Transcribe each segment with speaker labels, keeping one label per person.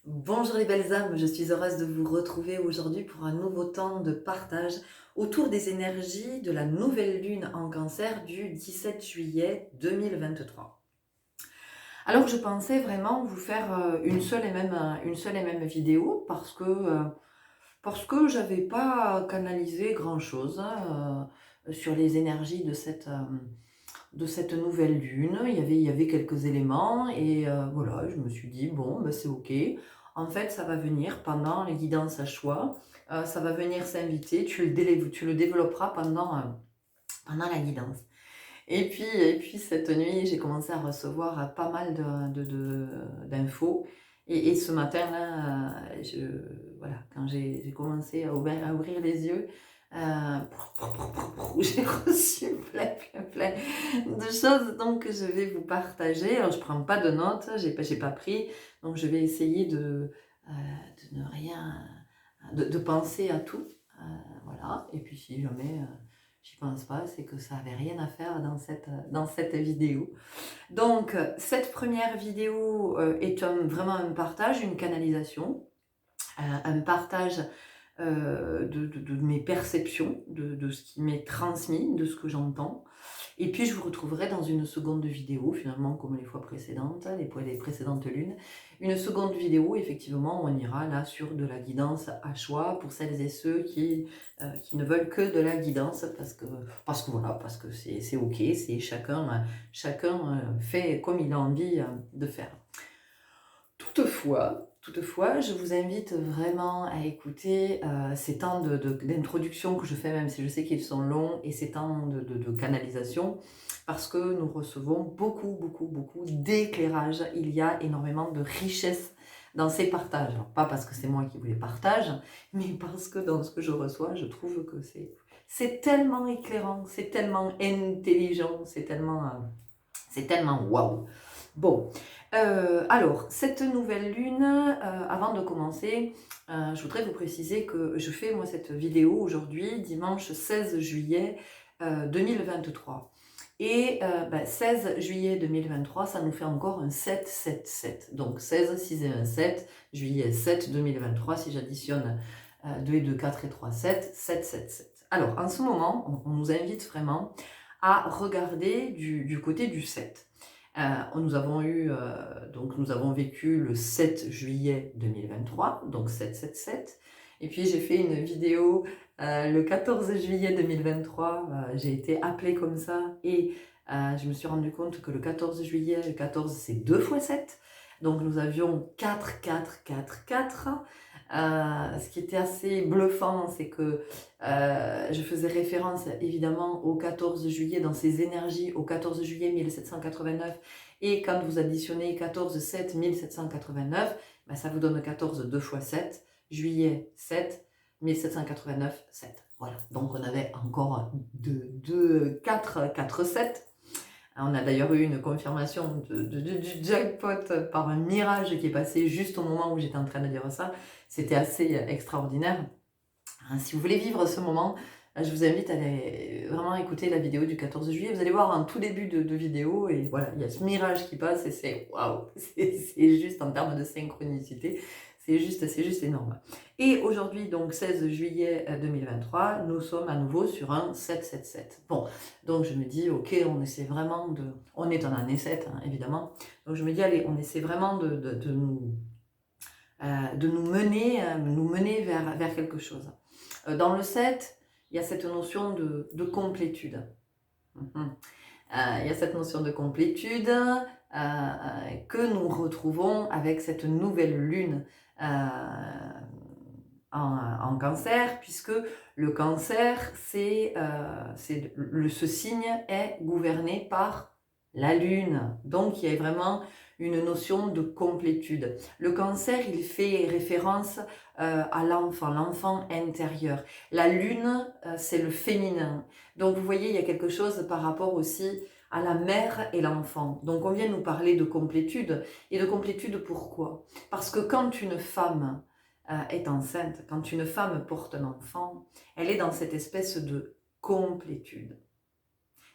Speaker 1: Bonjour les belles âmes, je suis heureuse de vous retrouver aujourd'hui pour un nouveau temps de partage autour des énergies de la nouvelle lune en cancer du 17 juillet 2023. Alors je pensais vraiment vous faire une seule et même vidéo parce que j'avais pas canalisé grand-chose sur les énergies de cette nouvelle lune. Il y avait quelques éléments et voilà, je me suis dit, bon, ben, c'est OK. En fait, ça va venir pendant les guidances à choix. Ça va venir s'inviter. Tu le développeras pendant la guidance. Et puis cette nuit, j'ai commencé à recevoir pas mal d'infos. Et ce matin-là, voilà, quand j'ai commencé à ouvrir les yeux, j'ai reçu plein de choses donc que je vais vous partager. Alors, je prends pas de notes, j'ai pas pris, donc je vais essayer de ne rien, de penser à tout. Voilà, et puis si jamais j'y pense pas, c'est que ça avait rien à faire dans cette vidéo. Donc, cette première vidéo est vraiment un partage, une canalisation, un partage de mes perceptions, de ce qui m'est transmis, de ce que j'entends. Et puis je vous retrouverai dans une seconde vidéo, finalement comme les fois précédentes, les précédentes lunes, une seconde vidéo, effectivement, on ira là sur de la guidance à choix pour celles et ceux qui ne veulent que de la guidance, parce que voilà, parce que c'est ok, c'est chacun fait comme il a envie de faire. Toutefois, je vous invite vraiment à écouter ces temps d'introduction que je fais, même si je sais qu'ils sont longs, et ces temps de canalisation, parce que nous recevons beaucoup d'éclairage. Il y a énormément de richesse dans ces partages. Alors, pas parce que c'est moi qui vous les partage, mais parce que dans ce que je reçois, je trouve que c'est tellement éclairant, c'est tellement intelligent, c'est tellement waouh. Bon, alors, cette nouvelle lune, avant de commencer, je voudrais vous préciser que je fais moi cette vidéo aujourd'hui, dimanche 16 juillet 2023. Et 16 juillet 2023, ça nous fait encore un 7-7-7. Donc 16, 6 et 1, 7, juillet 7 2023, si j'additionne 2 et 2, 4 et 3, 7, 7, 7, 7. Alors, en ce moment, on nous invite vraiment à regarder du côté du 7. Nous avons vécu le 7 juillet 2023, donc 777. Et puis j'ai fait une vidéo le 14 juillet 2023, j'ai été appelée comme ça et je me suis rendu compte que le 14 juillet, le 14 c'est 2 fois 7. Donc nous avions 4, 4, 4, 4. Ce qui était assez bluffant, c'est que je faisais référence évidemment au 14 juillet, dans ces énergies, au 14 juillet 1789. Et quand vous additionnez 14, 7, 1789, ben ça vous donne 14 2 fois 7, juillet 7, 1789, 7. Voilà, donc on avait encore 4, 4, 7. On a d'ailleurs eu une confirmation du jackpot par un mirage qui est passé juste au moment où j'étais en train de dire ça. C'était assez extraordinaire. Si vous voulez vivre ce moment, je vous invite à aller vraiment écouter la vidéo du 14 juillet. Vous allez voir un tout début de vidéo et voilà, il y a ce mirage qui passe et c'est waouh, c'est juste en termes de synchronicité, c'est juste énorme. Et aujourd'hui, donc 16 juillet 2023, nous sommes à nouveau sur un 777. Bon, donc je me dis, ok, on essaie vraiment on est en année 7, hein, évidemment. Donc je me dis, allez, on essaie vraiment de nous mener vers quelque chose. Dans le 7, il y a cette notion de complétude. Il y a cette notion de complétude que nous retrouvons avec cette nouvelle lune en cancer, puisque le cancer, ce signe est gouverné par la lune. Donc il y a vraiment une notion de complétude. Le cancer, il fait référence à l'enfant intérieur. La lune, c'est le féminin. Donc vous voyez, il y a quelque chose par rapport aussi à la mère et l'enfant. Donc on vient nous parler de complétude. Et de complétude pourquoi? Parce que quand une femme est enceinte, quand une femme porte un enfant, elle est dans cette espèce de complétude.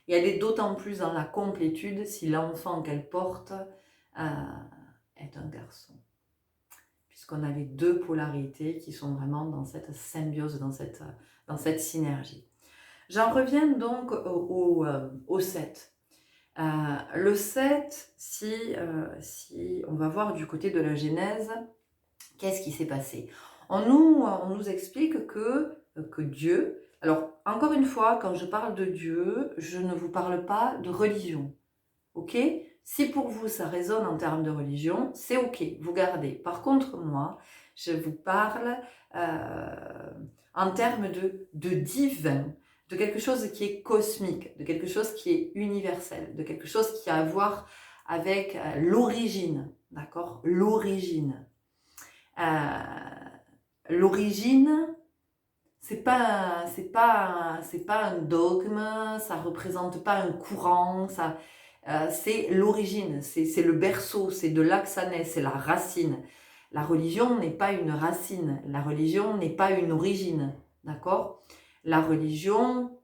Speaker 1: Et elle est d'autant plus dans la complétude si l'enfant qu'elle porte est un garçon. puisqu'on a les deux polarités qui sont vraiment dans cette symbiose, dans cette synergie. J'en reviens donc au 7. Le 7, si on va voir du côté de la Genèse, qu'est-ce qui s'est passé? On nous explique que Dieu... Alors, encore une fois, quand je parle de Dieu, je ne vous parle pas de religion. Ok? Si pour vous, ça résonne en termes de religion, c'est ok, vous gardez. Par contre, moi, je vous parle en termes de divin, de quelque chose qui est cosmique, de quelque chose qui est universel, de quelque chose qui a à voir avec l'origine, d'accord? L'origine. L'origine, c'est pas un dogme, ça représente pas un courant, c'est l'origine, c'est le berceau, c'est de là que ça naît, c'est la racine. La religion n'est pas une racine, la religion n'est pas une origine, d'accord? La religion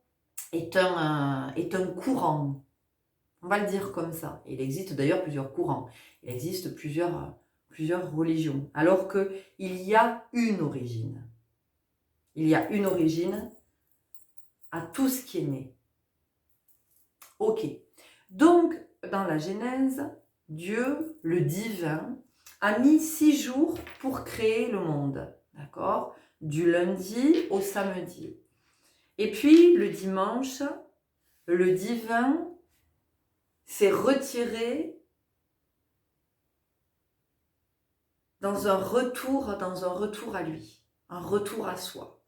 Speaker 1: est un courant, on va le dire comme ça. Il existe d'ailleurs plusieurs courants, il existe plusieurs religions, alors qu'il y a une origine. Il y a une origine à tout ce qui est né. Ok. Donc, dans la Genèse, Dieu, le divin, a mis 6 jours pour créer le monde. D'accord? Du lundi au samedi. Et puis, le dimanche, le divin s'est retiré dans un retour à lui, un retour à soi.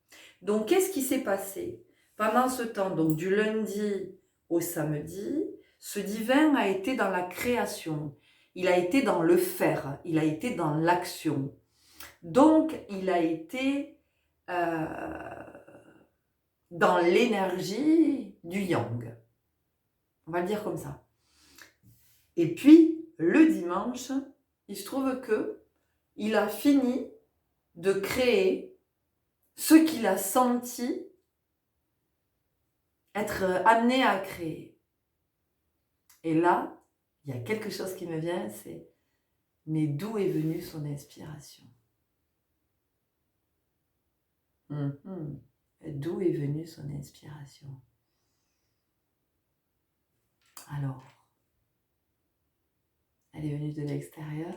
Speaker 1: Donc, qu'est-ce qui s'est passé? Pendant ce temps, donc du lundi au samedi, ce divin a été dans la création, il a été dans le faire, il a été dans l'action. Donc, il a été dans l'énergie du yang. On va le dire comme ça. Et puis, le dimanche, il se trouve que il a fini de créer ce qu'il a senti être amené à créer. Et là, il y a quelque chose qui me vient, c'est mais d'où est venue son inspiration? D'où est venue son inspiration? Alors, elle est venue de l'extérieur,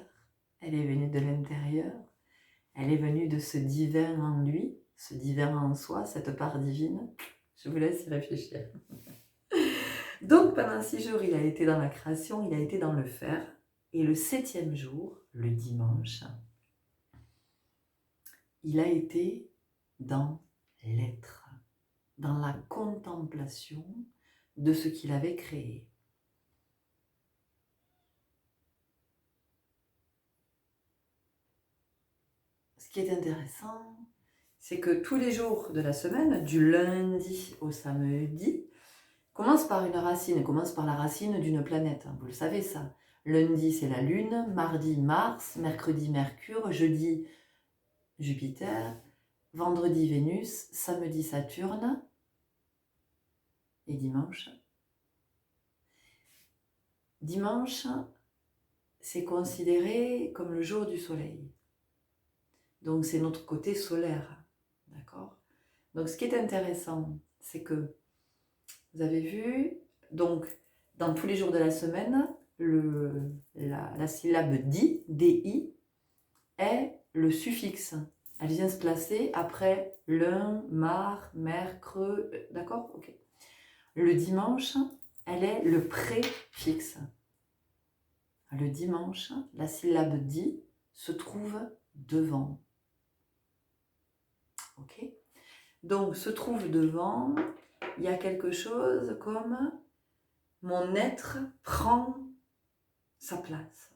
Speaker 1: elle est venue de l'intérieur, elle est venue de ce divin en lui, ce divin en soi, cette part divine. Je vous laisse y réfléchir. Donc pendant 6 jours, il a été dans la création, il a été dans le faire. Et le 7e jour, le dimanche, il a été dans l'être, dans la contemplation de ce qu'il avait créé. Ce qui est intéressant, c'est que tous les jours de la semaine, du lundi au samedi, commence par une racine, commence par la racine d'une planète, vous le savez ça. Lundi, c'est la Lune, mardi, Mars, mercredi, Mercure, jeudi, Jupiter, vendredi, Vénus, samedi, Saturne et dimanche. Dimanche, c'est considéré comme le jour du soleil. Donc, c'est notre côté solaire, d'accord? Donc, ce qui est intéressant, c'est que, vous avez vu, donc, dans tous les jours de la semaine, la syllabe di, di, est le suffixe. Elle vient se placer après lun, mar, mercredi, d'accord? Ok. Le dimanche, elle est le préfixe. Le dimanche, la syllabe di se trouve devant. Ok? Donc, se trouve devant, il y a quelque chose comme mon être prend sa place.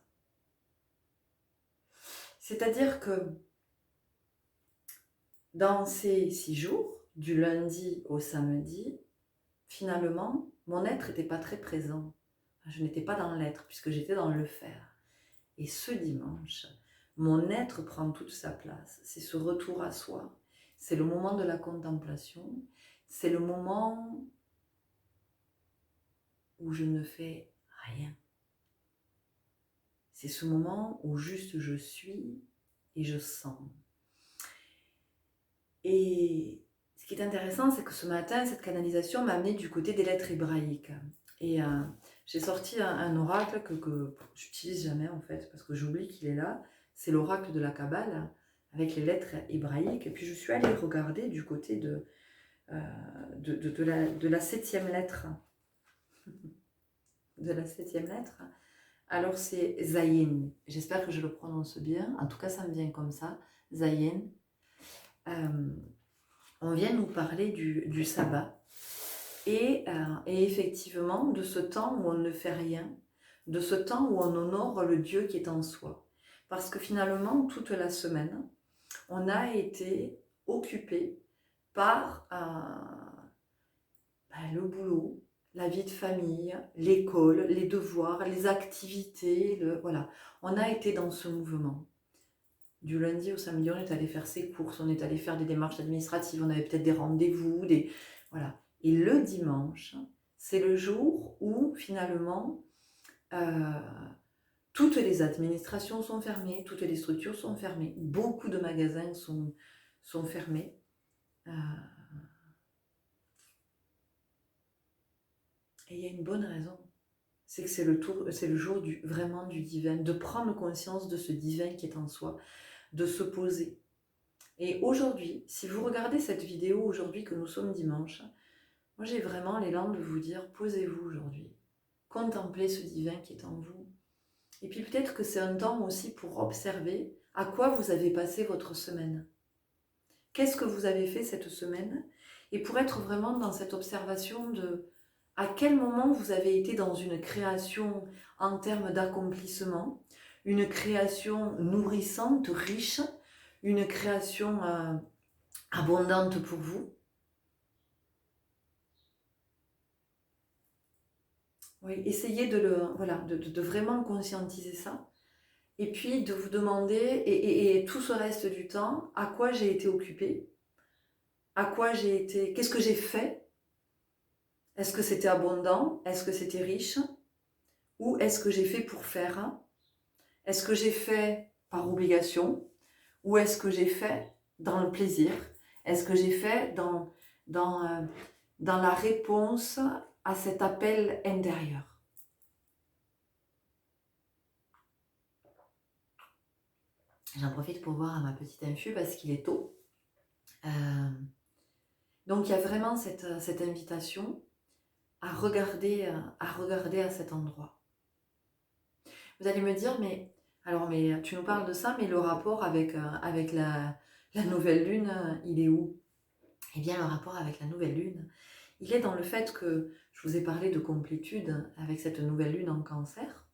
Speaker 1: C'est-à-dire que dans ces 6 jours, du lundi au samedi, finalement, mon être n'était pas très présent. Je n'étais pas dans l'être puisque j'étais dans le faire. Et ce dimanche, mon être prend toute sa place. C'est ce retour à soi. C'est le moment de la contemplation. C'est le moment où je ne fais rien. C'est ce moment où juste je suis et je sens. Et ce qui est intéressant, c'est que ce matin, cette canalisation m'a amené du côté des lettres hébraïques. Et j'ai sorti un oracle que j'utilise jamais en fait, parce que j'oublie qu'il est là. C'est l'oracle de la Kabbale, avec les lettres hébraïques. Et puis je suis allée regarder du côté de la 7e lettre. De la 7e lettre. Alors c'est Zayin. J'espère que je le prononce bien. En tout cas, ça me vient comme ça. Zayin. On vient nous parler du sabbat. Et effectivement, de ce temps où on ne fait rien, de ce temps où on honore le Dieu qui est en soi. Parce que finalement, toute la semaine, on a été occupé par le boulot, la vie de famille, l'école, les devoirs, les activités, voilà. On a été dans ce mouvement. Du lundi au samedi, on est allé faire ses courses, on est allé faire des démarches administratives, on avait peut-être des rendez-vous, voilà. Et le dimanche, c'est le jour où finalement toutes les administrations sont fermées, toutes les structures sont fermées, beaucoup de magasins sont fermés. Et il y a une bonne raison, c'est que c'est le jour vraiment du divin, de prendre conscience de ce divin qui est en soi, de se poser. Et aujourd'hui, si vous regardez cette vidéo aujourd'hui que nous sommes dimanche, moi j'ai vraiment l'élan de vous dire, posez-vous aujourd'hui, contemplez ce divin qui est en vous. Et puis peut-être que c'est un temps aussi pour observer à quoi vous avez passé votre semaine. Qu'est-ce que vous avez fait cette semaine? Et pour être vraiment dans cette observation de à quel moment vous avez été dans une création en termes d'accomplissement, une création nourrissante, riche, une création abondante pour vous. Oui, essayez de vraiment conscientiser ça. Et puis de vous demander, et tout ce reste du temps, à quoi j'ai été occupée, qu'est-ce que j'ai fait? Est-ce que c'était abondant? Est-ce que c'était riche? Ou est-ce que j'ai fait pour faire? Est-ce que j'ai fait par obligation? Ou est-ce que j'ai fait dans le plaisir? Est-ce que j'ai fait dans la réponse à cet appel intérieur? J'en profite pour boire à ma petite infu parce qu'il est tôt. Donc il y a vraiment cette invitation à regarder à cet endroit. Vous allez me dire, mais tu nous parles de ça, mais le rapport avec la nouvelle lune, il est où? Eh bien, le rapport avec la nouvelle lune, il est dans le fait que je vous ai parlé de complétude avec cette nouvelle lune en Cancer,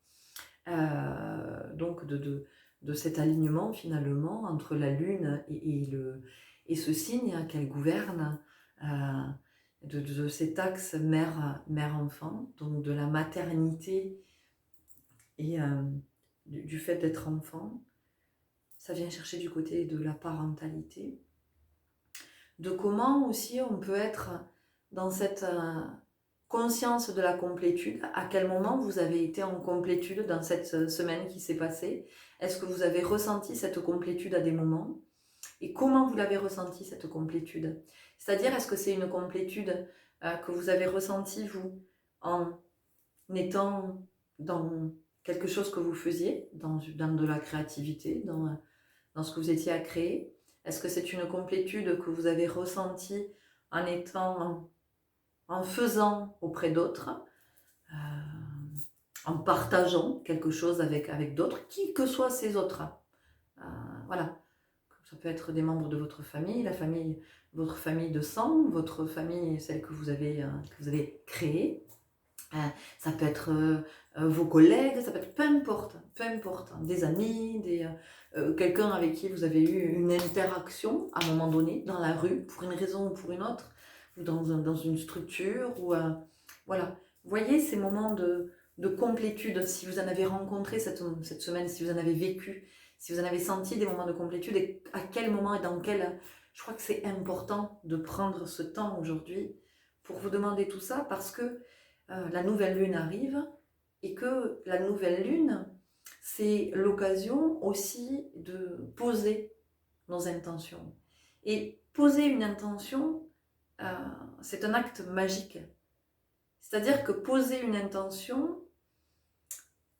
Speaker 1: donc de cet alignement finalement entre la lune et ce signe qu'elle gouverne, de cet axe mère-enfant, donc de la maternité et du fait d'être enfant. Ça vient chercher du côté de la parentalité, de comment aussi on peut être dans cette conscience de la complétude. À quel moment vous avez été en complétude dans cette semaine qui s'est passée? Est-ce que vous avez ressenti cette complétude à des moments? Et comment vous l'avez ressenti cette complétude? C'est-à-dire, est-ce que c'est une complétude que vous avez ressentie vous en étant dans quelque chose que vous faisiez, dans de la créativité, dans ce que vous étiez à créer? Est-ce que c'est une complétude que vous avez ressentie en étant, en faisant auprès d'autres, en partageant quelque chose avec d'autres, qui que soient ces autres? Voilà. Ça peut être des membres de votre famille, votre famille de sang, votre famille, celle que vous avez créée. Ça peut être vos collègues, ça peut être peu importe, hein, des amis, quelqu'un avec qui vous avez eu une interaction à un moment donné, dans la rue, pour une raison ou pour une autre, ou dans une structure, ou voilà. Voyez ces moments de complétude, si vous en avez rencontré cette semaine, si vous en avez vécu, si vous en avez senti des moments de complétude, et à quel moment et dans quel... Je crois que c'est important de prendre ce temps aujourd'hui pour vous demander tout ça, parce que la nouvelle lune arrive, et que la nouvelle lune, c'est l'occasion aussi de poser nos intentions. Et poser une intention, c'est un acte magique. C'est-à-dire que poser une intention,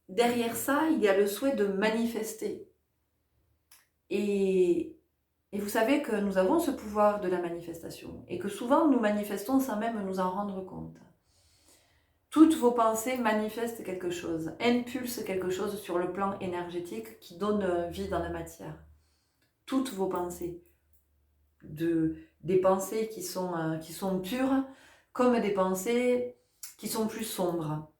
Speaker 1: derrière ça, il y a le souhait de manifester. Et vous savez que nous avons ce pouvoir de la manifestation et que souvent nous manifestons sans même nous en rendre compte. Toutes vos pensées manifestent quelque chose, impulsent quelque chose sur le plan énergétique qui donne vie dans la matière. Toutes vos pensées, des pensées qui sont pures, comme des pensées qui sont plus sombres.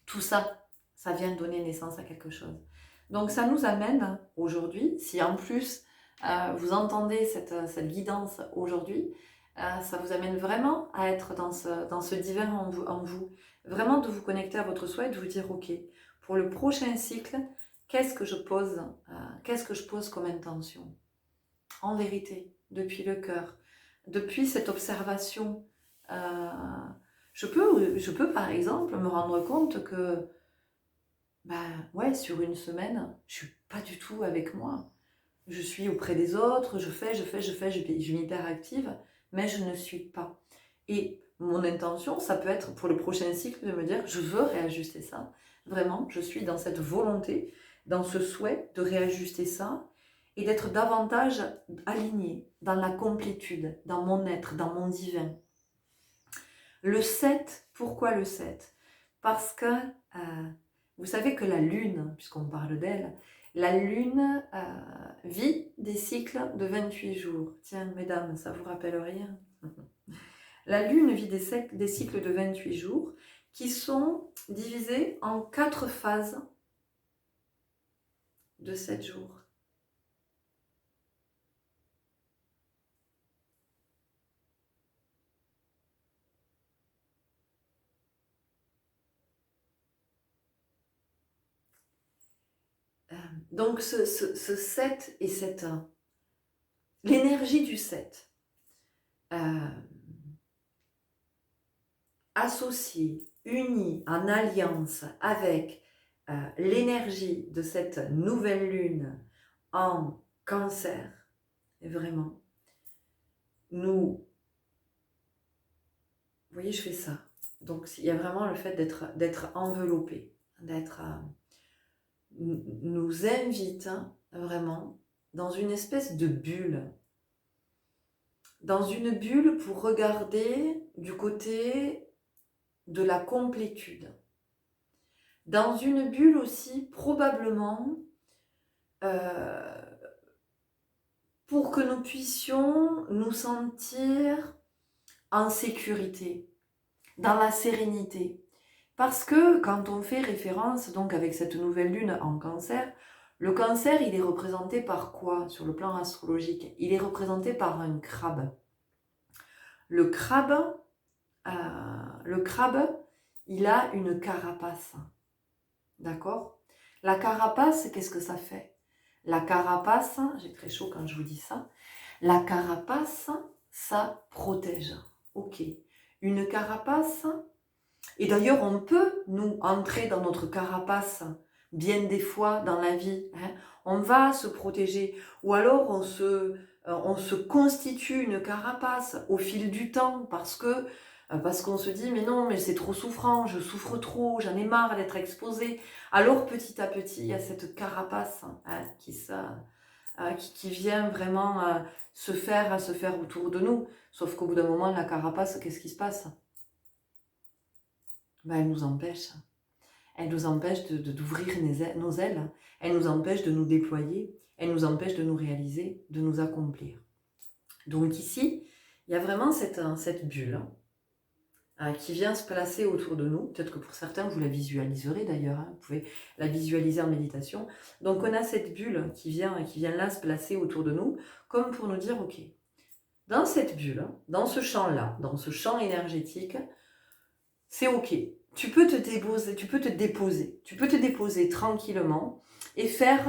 Speaker 1: Tout ça, ça vient donner naissance à quelque chose. Donc ça nous amène aujourd'hui, si en plus vous entendez cette guidance aujourd'hui, ça vous amène vraiment à être dans ce divin en vous. Vraiment de vous connecter à votre soi et de vous dire, ok, pour le prochain cycle, qu'est-ce que je pose comme intention? En vérité, depuis le cœur, depuis cette observation, je peux par exemple me rendre compte que ouais, sur une semaine, je suis pas du tout avec moi. Je suis auprès des autres, je m'hyperactive, mais je ne suis pas. Et mon intention, ça peut être pour le prochain cycle de me dire, je veux réajuster ça. Vraiment, je suis dans cette volonté, dans ce souhait de réajuster ça et d'être davantage alignée dans la complétude, dans mon être, dans mon divin. Le 7, pourquoi le 7? Parce que vous savez que la Lune, puisqu'on parle d'elle, la Lune vit des cycles de 28 jours. Tiens, mesdames, ça vous rappelle rien? La Lune vit des cycles de 28 jours qui sont divisés en 4 phases de 7 jours. Donc ce 7 et 7, l'énergie du 7, associée, unie, en alliance avec l'énergie de cette nouvelle lune en Cancer, vraiment, vous voyez, je fais ça. Donc il y a vraiment le fait d'être enveloppé, nous invite vraiment dans une espèce de bulle. Dans une bulle pour regarder du côté de la complétude. Dans une bulle aussi, probablement, pour que nous puissions nous sentir en sécurité, dans la sérénité. Parce que quand on fait référence, donc avec cette nouvelle lune en Cancer, le Cancer, il est représenté par quoi sur le plan astrologique? Il est représenté par un crabe. Le crabe, il a une carapace. D'accord? La carapace, qu'est-ce que ça fait? La carapace, j'ai très chaud quand je vous dis ça, la carapace, ça protège. Ok. Une carapace, et d'ailleurs on peut nous entrer dans notre carapace bien des fois dans la vie. On va se protéger, ou alors on se constitue une carapace au fil du temps parce qu'on se dit mais non, mais c'est trop souffrant, je souffre trop, j'en ai marre d'être exposée. Alors petit à petit, il y a cette carapace qui vient vraiment se faire autour de nous. Sauf qu'au bout d'un moment, la carapace, qu'est-ce qui se passe? Elle nous empêche. Elle nous empêche d'ouvrir nos ailes. Elle nous empêche de nous déployer. Elle nous empêche de nous réaliser, de nous accomplir. Donc ici, il y a vraiment cette bulle qui vient se placer autour de nous. Peut-être que pour certains, vous la visualiserez d'ailleurs. Vous pouvez la visualiser en méditation. Donc on a cette bulle qui vient là se placer autour de nous, comme pour nous dire, ok, dans cette bulle, dans ce champ-là, dans ce champ énergétique, c'est ok. Tu peux te déposer tranquillement et faire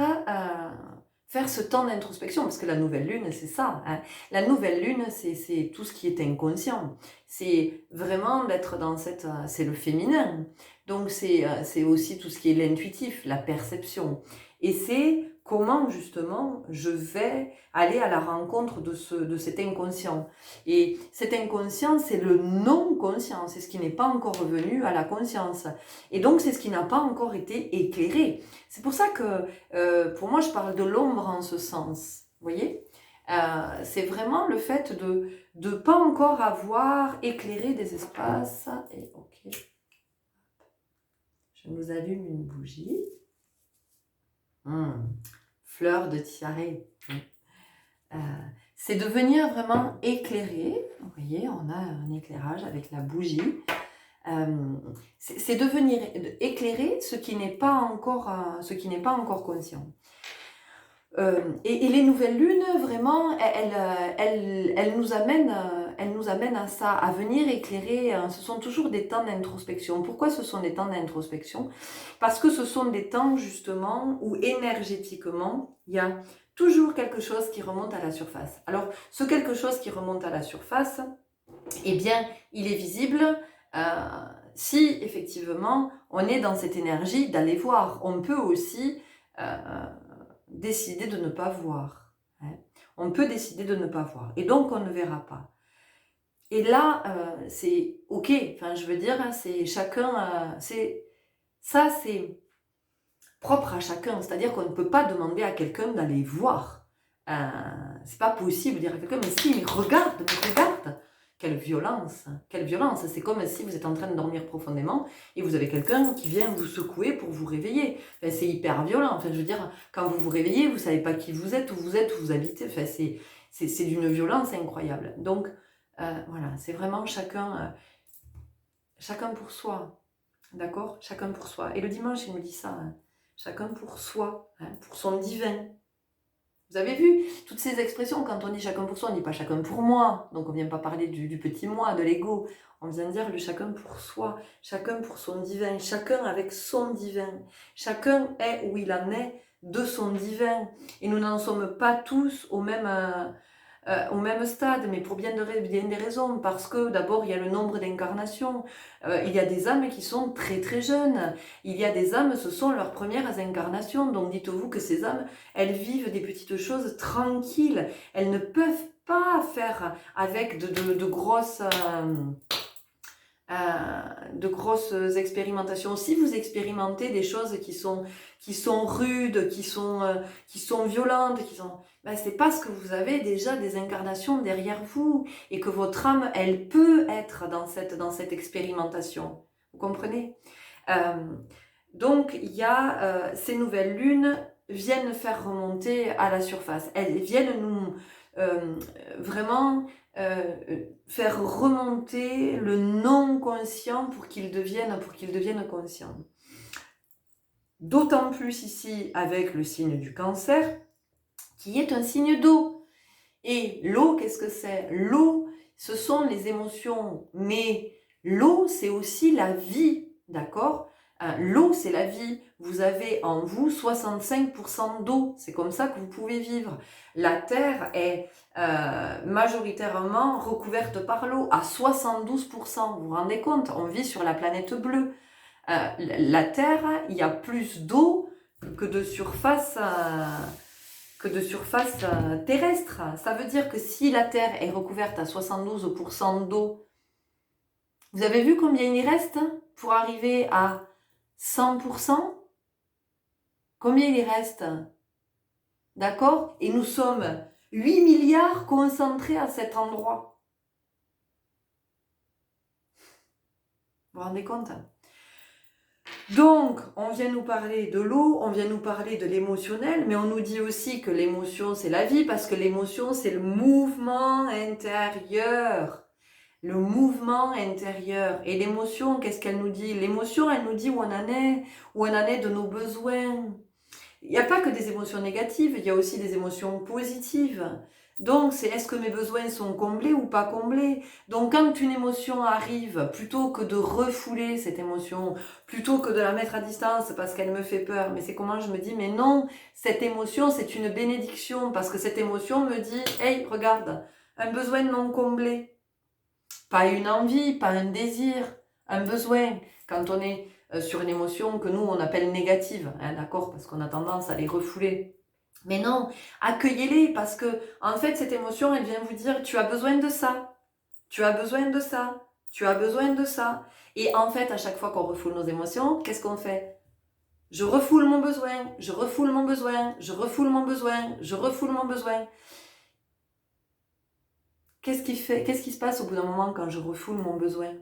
Speaker 1: faire ce temps d'introspection, parce que la nouvelle lune, c'est ça. Hein. La nouvelle lune, c'est tout ce qui est inconscient. C'est vraiment d'être dans cette... c'est le féminin. Donc c'est aussi tout ce qui est l'intuitif, la perception. Et c'est comment justement je vais aller à la rencontre de cet inconscient. Et cet inconscient, c'est le non-conscient, c'est ce qui n'est pas encore revenu à la conscience. Et donc c'est ce qui n'a pas encore été éclairé. C'est pour ça que pour moi je parle de l'ombre en ce sens. Vous voyez c'est vraiment le fait de ne pas encore avoir éclairé des espaces. Et ok, je nous allume une bougie. Fleur de tiare. C'est de venir vraiment éclairer. Vous voyez, on a un éclairage avec la bougie. C'est de venir éclairer ce qui n'est pas encore conscient. Et les nouvelles lunes, vraiment, elles nous amènent à ça, à venir éclairer. Ce sont toujours des temps d'introspection. Pourquoi ce sont des temps d'introspection? Parce que ce sont des temps, justement, où énergétiquement, il y a toujours quelque chose qui remonte à la surface. Alors, ce quelque chose qui remonte à la surface, eh bien, il est visible si, effectivement, on est dans cette énergie d'aller voir. On peut aussi... décider de ne pas voir. Hein. On peut décider de ne pas voir. Et donc, on ne verra pas. Et là, c'est OK. Enfin, je veux dire, c'est chacun... ça, c'est propre à chacun. C'est-à-dire qu'on ne peut pas demander à quelqu'un d'aller voir. C'est pas possible de dire à quelqu'un, mais si, mais regarde. Quelle violence, quelle violence. C'est comme si vous êtes en train de dormir profondément et vous avez quelqu'un qui vient vous secouer pour vous réveiller. Enfin, c'est hyper violent. Enfin, je veux dire, quand vous vous réveillez, vous ne savez pas qui vous êtes, où vous habitez. Enfin, c'est d'une violence incroyable. Donc, voilà, c'est vraiment chacun pour soi. D'accord? Chacun pour soi. Et le dimanche, il nous dit ça. Hein. Chacun pour soi, hein, pour son divin. Vous avez vu, toutes ces expressions, quand on dit chacun pour soi, on ne dit pas chacun pour moi. Donc on ne vient pas parler du petit moi, de l'ego. On vient dire le chacun pour soi, chacun pour son divin, chacun avec son divin. Chacun est où il en est de son divin. Et nous n'en sommes pas tous au même stade, mais pour bien des raisons, parce que d'abord il y a le nombre d'incarnations, il y a des âmes qui sont très très jeunes, il y a des âmes, ce sont leurs premières incarnations, donc dites-vous que ces âmes, elles vivent des petites choses tranquilles, elles ne peuvent pas faire avec de grosses expérimentations. Si vous expérimentez des choses qui sont rudes, qui sont violentes, c'est parce que vous avez déjà des incarnations derrière vous et que votre âme, elle peut être dans cette expérimentation. Vous comprenez? Donc, il y a ces nouvelles lunes viennent faire remonter à la surface. Elles viennent nous vraiment faire remonter le non-conscient pour qu'il devienne conscient. D'autant plus ici avec le signe du Cancer, qui est un signe d'eau. Et l'eau, qu'est-ce que c'est? L'eau, ce sont les émotions, mais l'eau, c'est aussi la vie, d'accord? L'eau, c'est la vie. Vous avez en vous 65% d'eau. C'est comme ça que vous pouvez vivre. La Terre est majoritairement recouverte par l'eau à 72%. Vous vous rendez compte? On vit sur la planète bleue. La Terre, il y a plus d'eau que de surface terrestre. Ça veut dire que si la Terre est recouverte à 72% d'eau, vous avez vu combien il y reste pour arriver à 100%? Combien il y reste? D'accord? Et nous sommes 8 milliards concentrés à cet endroit. Vous vous rendez compte? Donc, on vient nous parler de l'eau, on vient nous parler de l'émotionnel, mais on nous dit aussi que l'émotion, c'est la vie, parce que l'émotion, c'est le mouvement intérieur. Le mouvement intérieur. Et l'émotion, qu'est-ce qu'elle nous dit? L'émotion, elle nous dit où on en est de nos besoins. Il n'y a pas que des émotions négatives, il y a aussi des émotions positives. Donc, c'est est-ce que mes besoins sont comblés ou pas comblés? Donc, quand une émotion arrive, plutôt que de refouler cette émotion, plutôt que de la mettre à distance parce qu'elle me fait peur, mais c'est comment je me dis, mais non, cette émotion, c'est une bénédiction, parce que cette émotion me dit, hey, regarde, un besoin non comblé. Pas une envie, pas un désir, un besoin. Quand on est sur une émotion que nous, on appelle négative, hein, d'accord, parce qu'on a tendance à les refouler. Mais non, accueillez-les, parce que en fait, cette émotion, elle vient vous dire, tu as besoin de ça, tu as besoin de ça, tu as besoin de ça. Et en fait, à chaque fois qu'on refoule nos émotions, qu'est-ce qu'on fait? Je refoule mon besoin, je refoule mon besoin, je refoule mon besoin, je refoule mon besoin. Qu'est-ce qui se passe au bout d'un moment quand je refoule mon besoin?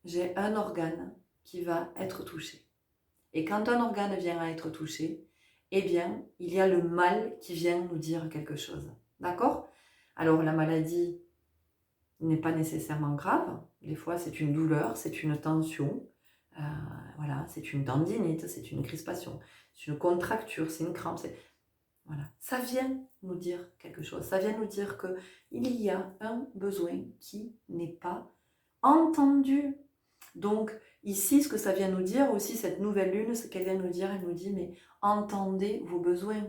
Speaker 1: J'ai un organe qui va être touché. Et quand un organe vient à être touché, eh bien, il y a le mal qui vient nous dire quelque chose. D'accord? Alors, la maladie n'est pas nécessairement grave. Des fois, c'est une douleur, c'est une tension. Euh, voilà, c'est une tendinite, c'est une crispation, c'est une contracture, c'est une crampe. Voilà. Ça vient nous dire quelque chose. Ça vient nous dire qu'il y a un besoin qui n'est pas entendu. Donc, ici, ce que ça vient nous dire aussi, cette nouvelle lune, ce qu'elle vient nous dire, elle nous dit, mais entendez vos besoins.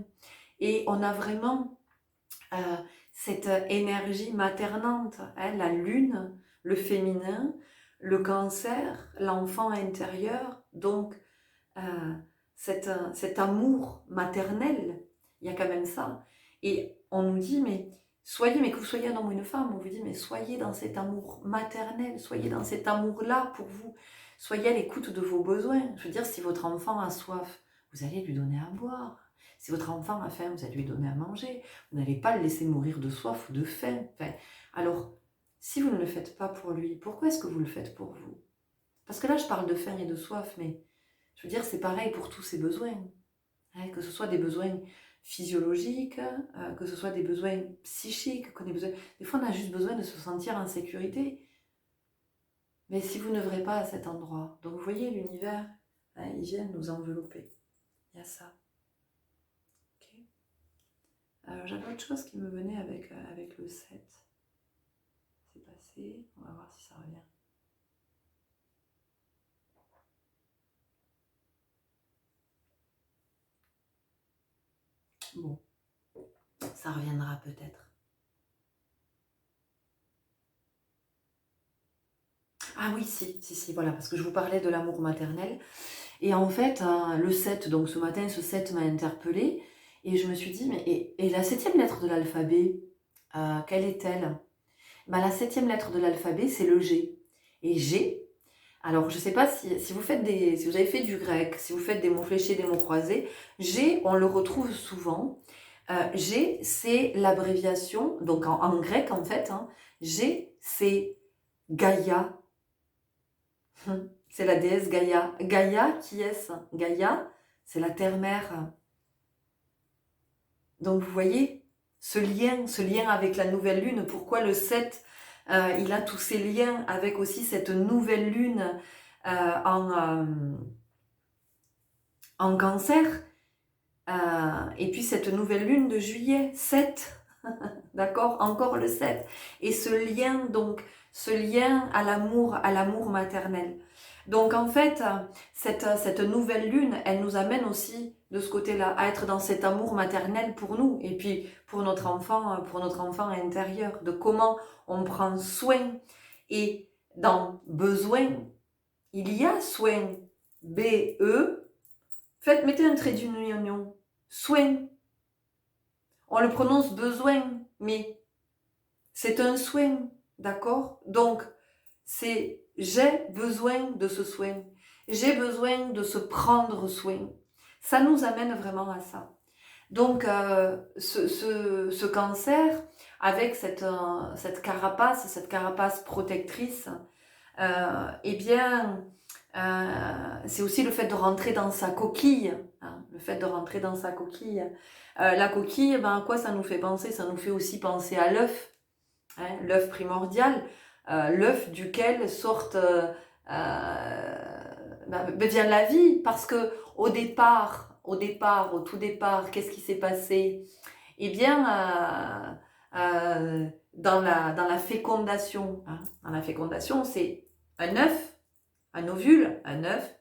Speaker 1: Et on a vraiment cette énergie maternante, hein, la lune, le féminin, le cancer, l'enfant intérieur, donc cet amour maternel, il y a quand même ça. Et on nous dit, mais soyez, mais que vous soyez un homme ou une femme, on vous dit, mais soyez dans cet amour maternel, soyez dans cet amour-là pour vous, soyez à l'écoute de vos besoins. Je veux dire, si votre enfant a soif, vous allez lui donner à boire. Si votre enfant a faim, vous allez lui donner à manger. Vous n'allez pas le laisser mourir de soif ou de faim. Enfin, alors, si vous ne le faites pas pour lui, pourquoi est-ce que vous le faites pour vous? Parce que là, je parle de faim et de soif, mais je veux dire, c'est pareil pour tous ces besoins. Hein, que ce soit des besoins physiologiques, que ce soit des besoins psychiques, qu'on ait besoin... Des fois, on a juste besoin de se sentir en sécurité. Mais si vous n'œuvrez pas à cet endroit, donc vous voyez l'univers, hein, il vient nous envelopper. Il y a ça. Okay. J'avais autre chose qui me venait avec le 7. C'est passé, on va voir si ça revient. Bon, ça reviendra peut-être. Ah oui, si, voilà, parce que je vous parlais de l'amour maternel. Et en fait, le 7, donc ce matin, ce 7 m'a interpellée. Et je me suis dit, mais et la 7e lettre de l'alphabet, quelle est-elle? Ben, la 7e lettre de l'alphabet, c'est le G. Et G, alors je ne sais pas si vous si vous avez fait du grec, si vous faites des mots fléchés, des mots croisés, G, on le retrouve souvent. G, c'est l'abréviation, donc en grec en fait, hein, G, c'est Gaïa. C'est la déesse Gaïa. Gaïa, qui est-ce? Gaïa, c'est la terre-mère. Donc vous voyez, ce lien avec la nouvelle lune, pourquoi le 7, il a tous ces liens avec aussi cette nouvelle lune en cancer, et puis cette nouvelle lune de juillet, 7, d'accord, encore le 7. Et ce lien, donc, ce lien à l'amour maternel. Donc en fait, cette nouvelle lune, elle nous amène aussi de ce côté-là, à être dans cet amour maternel pour nous, et puis pour notre enfant intérieur, de comment on prend soin. Et dans besoin, il y a soin, B-E, mettez un trait d'union, soin. On le prononce besoin, mais c'est un soin, d'accord? Donc, c'est j'ai besoin de ce soin, j'ai besoin de se prendre soin. Ça nous amène vraiment à ça. Donc, ce cancer, avec cette carapace protectrice, eh bien, c'est aussi le fait de rentrer dans sa coquille. Hein, le fait de rentrer dans sa coquille. La coquille, ben, à quoi ça nous fait penser? Ça nous fait aussi penser à l'œuf, hein, l'œuf primordial, l'œuf duquel vient la vie, parce que au départ, au départ, au tout départ, qu'est-ce qui s'est passé? Eh bien, dans la fécondation, hein, dans la fécondation, c'est un œuf, un ovule, un œuf,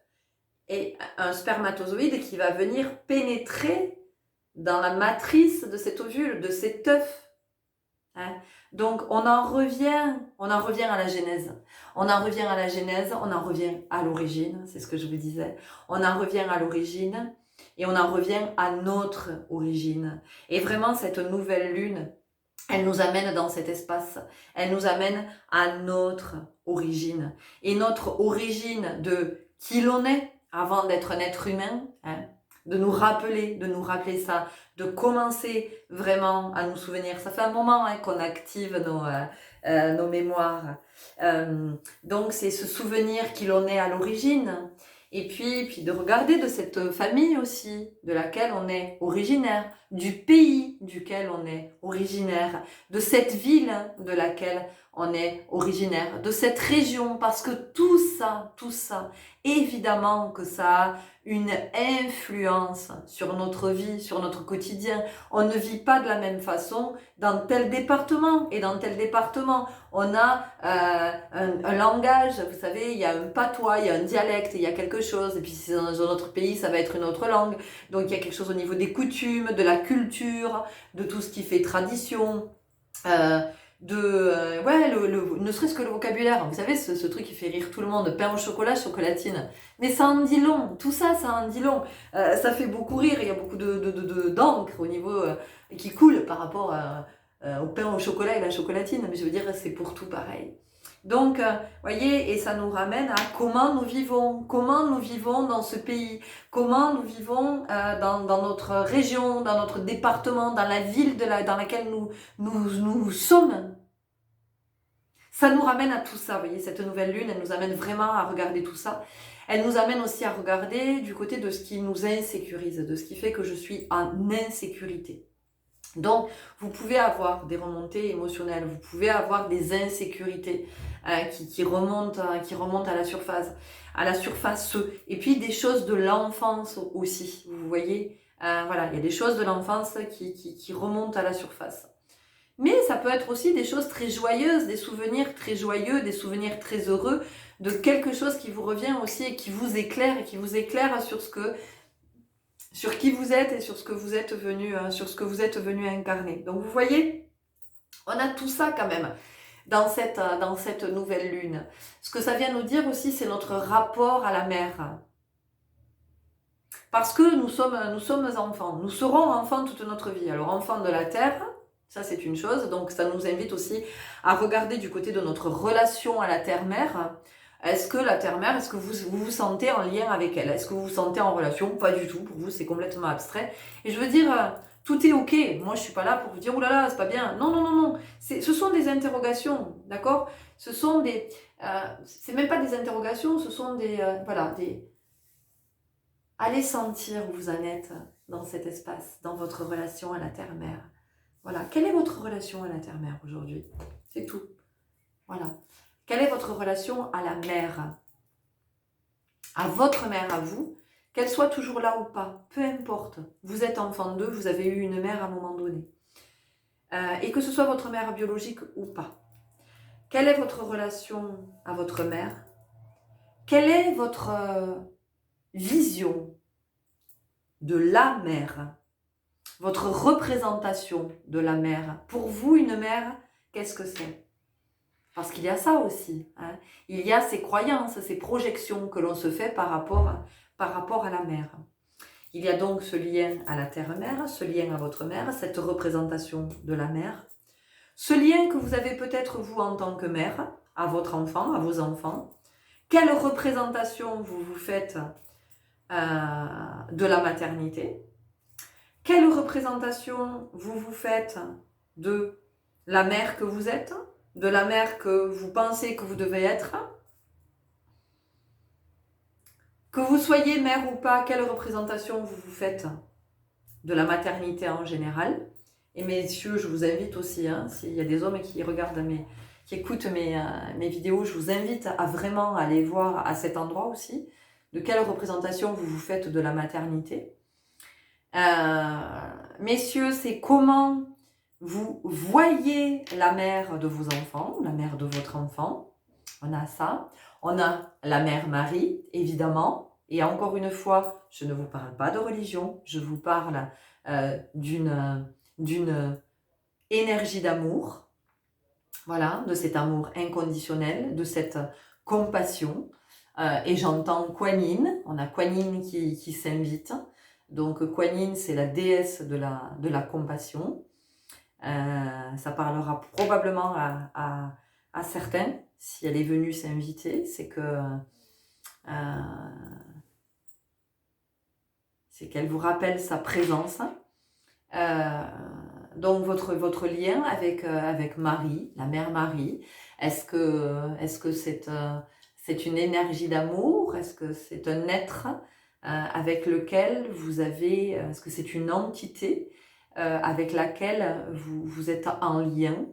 Speaker 1: et un spermatozoïde qui va venir pénétrer dans la matrice de cet ovule, de cet œuf. Hein. Donc on en revient à la genèse. On en revient à la genèse, on en revient à l'origine, c'est ce que je vous disais. On en revient à l'origine et on en revient à notre origine. Et vraiment cette nouvelle lune, elle nous amène dans cet espace, elle nous amène à notre origine. Et notre origine de qui l'on est avant d'être un être humain, hein, de nous rappeler ça, de commencer vraiment à nous souvenir. Ça fait un moment hein, qu'on active nos mémoires. Donc c'est se souvenir qui l'on est à l'origine. Et puis de regarder de cette famille aussi, de laquelle on est originaire, du pays duquel on est originaire, de cette ville de laquelle on est originaire, de cette région, parce que tout ça, évidemment que ça a une influence sur notre vie, sur notre quotidien. On ne vit pas de la même façon dans tel département et dans tel département. On a un langage, vous savez, il y a un patois, il y a un dialecte, il y a quelque chose. Et puis si c'est dans un autre pays, ça va être une autre langue. Donc il y a quelque chose au niveau des coutumes, de la culture, de tout ce qui fait tradition. Ne serait-ce que le vocabulaire. Vous savez, ce truc qui fait rire tout le monde, pain au chocolat, chocolatine. Mais ça en dit long, tout ça, ça en dit long. Ça fait beaucoup rire, il y a beaucoup d'encre au niveau qui coule par rapport au pain au chocolat et la chocolatine. Mais je veux dire, c'est pour tout pareil. Donc, voyez, et ça nous ramène à comment nous vivons dans ce pays, comment nous vivons dans notre région, dans notre département, dans la ville dans laquelle nous sommes. Ça nous ramène à tout ça, vous voyez, cette nouvelle lune, elle nous amène vraiment à regarder tout ça. Elle nous amène aussi à regarder du côté de ce qui nous insécurise, de ce qui fait que je suis en insécurité. Donc, vous pouvez avoir des remontées émotionnelles, vous pouvez avoir des insécurités qui remontent à la surface, et puis des choses de l'enfance aussi, vous voyez. Voilà, il y a des choses de l'enfance qui remontent à la surface. Mais ça peut être aussi des choses très joyeuses, des souvenirs très joyeux, des souvenirs très heureux, de quelque chose qui vous revient aussi et qui vous éclaire sur qui vous êtes et sur ce que vous êtes venu incarner. Donc vous voyez, on a tout ça quand même dans cette nouvelle lune. Ce que ça vient nous dire aussi, c'est notre rapport à la mer. Parce que nous sommes enfants, nous serons enfants toute notre vie. Alors enfants de la terre, ça c'est une chose, donc ça nous invite aussi à regarder du côté de notre relation à la terre-mère. Est-ce que la terre-mère, est-ce que vous vous sentez en lien avec elle? Est-ce que vous vous sentez en relation? Pas du tout, pour vous c'est complètement abstrait. Et je veux dire, tout est ok. Moi je suis pas là pour vous dire, oulala, c'est pas bien. Non, non, non, non. Ce sont des interrogations, d'accord? Ce sont des... c'est même pas des interrogations, ce sont des... Allez sentir où vous en êtes dans cet espace, dans votre relation à la terre-mère. Voilà. Quelle est votre relation à la terre-mère aujourd'hui? C'est tout. Voilà. Quelle est votre relation à la mère? À votre mère, à vous, qu'elle soit toujours là ou pas, peu importe. Vous êtes enfant d'eux, vous avez eu une mère à un moment donné. Et que ce soit votre mère biologique ou pas. Quelle est votre relation à votre mère? Quelle est votre vision de la mère? Votre représentation de la mère. Pour vous, une mère, qu'est-ce que c'est? Parce qu'il y a ça aussi. Hein. Il y a ces croyances, ces projections que l'on se fait par rapport à la mère. Il y a donc ce lien à la terre-mère, ce lien à votre mère, cette représentation de la mère. Ce lien que vous avez peut-être vous en tant que mère, à votre enfant, à vos enfants. Quelle représentation vous vous faites de la maternité? Quelle représentation vous vous faites de la mère que vous êtes, de la mère que vous pensez que vous devez être? Que vous soyez mère ou pas, quelle représentation vous vous faites de la maternité en général? Et messieurs, je vous invite aussi, hein, s'il y a des hommes qui regardent qui écoutent mes vidéos, je vous invite à vraiment aller voir à cet endroit aussi, de quelle représentation vous vous faites de la maternité. Messieurs, c'est comment vous voyez la mère de vos enfants, la mère de votre enfant. On a ça. On a la mère Marie, évidemment. Et encore une fois, je ne vous parle pas de religion, je vous parle d'une énergie d'amour. Voilà, de cet amour inconditionnel, de cette compassion. Et j'entends Kuan Yin, on a Kuan Yin qui s'invite. Donc Kuan Yin, c'est la déesse de la compassion. Ça parlera probablement à certains, si elle est venue s'inviter, c'est qu'elle vous rappelle sa présence. Donc votre lien avec Marie, la mère Marie, est-ce que c'est une énergie d'amour? Est-ce que c'est un être avec lequel vous avez, est-ce que c'est une entité avec laquelle vous êtes en lien?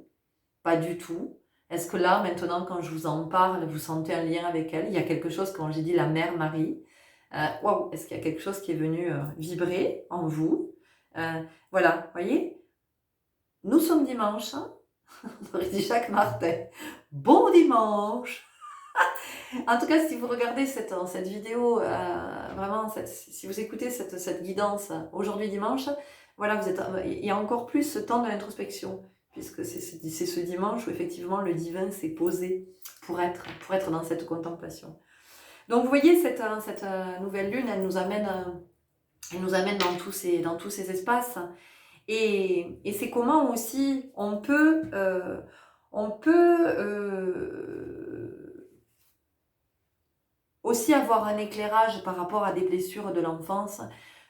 Speaker 1: Pas du tout. Est-ce que là, maintenant, quand je vous en parle, vous sentez un lien avec elle? Il y a quelque chose, quand j'ai dit la mère Marie, waouh, est-ce qu'il y a quelque chose qui est venu vibrer en vous? Voilà, voyez, nous sommes dimanche, hein. On aurait dit Jacques Martin. Bon dimanche! En tout cas, si vous regardez cette vidéo, vraiment, si vous écoutez cette guidance aujourd'hui dimanche, voilà, il y a encore plus ce temps de l'introspection, puisque c'est ce dimanche où effectivement le divin s'est posé pour être dans cette contemplation. Donc vous voyez, cette nouvelle lune, elle nous amène dans tous ces espaces. Et c'est comment aussi on peut aussi avoir un éclairage par rapport à des blessures de l'enfance,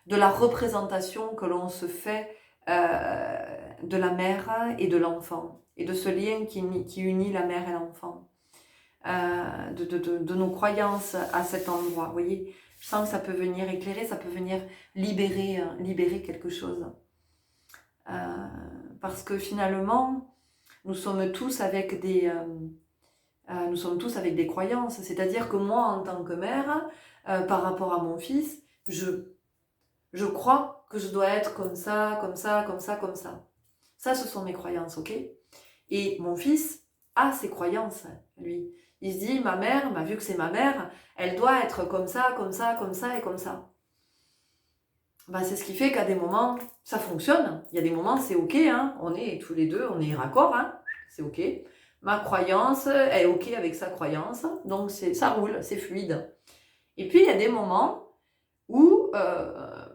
Speaker 1: de la représentation que l'on se fait de la mère et de l'enfant, et de ce lien qui unit la mère et l'enfant, de nos croyances à cet endroit. Vous voyez, je sens que ça peut venir éclairer, ça peut venir libérer quelque chose. Parce que finalement, nous sommes tous avec des croyances. C'est-à-dire que moi, en tant que mère, par rapport à mon fils, je crois que je dois être comme ça, comme ça, comme ça, comme ça. Ça, ce sont mes croyances, ok? Et mon fils a ses croyances, lui. Il se dit, ma mère, vu que c'est ma mère, elle doit être comme ça, comme ça, comme ça et comme ça. C'est ce qui fait qu'à des moments, ça fonctionne. Il y a des moments, c'est ok, hein, on est tous les deux, on est raccord, hein, c'est ok. Ma croyance est ok avec sa croyance, donc ça roule, c'est fluide. Et puis, il y a des moments où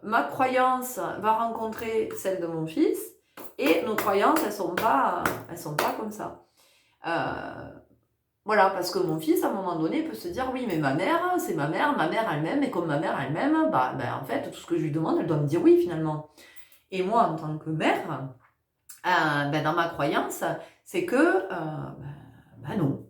Speaker 1: ma croyance va rencontrer celle de mon fils, et nos croyances, elles sont pas comme ça. Voilà, parce que mon fils, à un moment donné, peut se dire, oui, mais ma mère, c'est ma mère elle-même, et comme ma mère elle-même, en fait, tout ce que je lui demande, elle doit me dire oui, finalement. Et moi, en tant que mère, dans ma croyance, c'est que, non.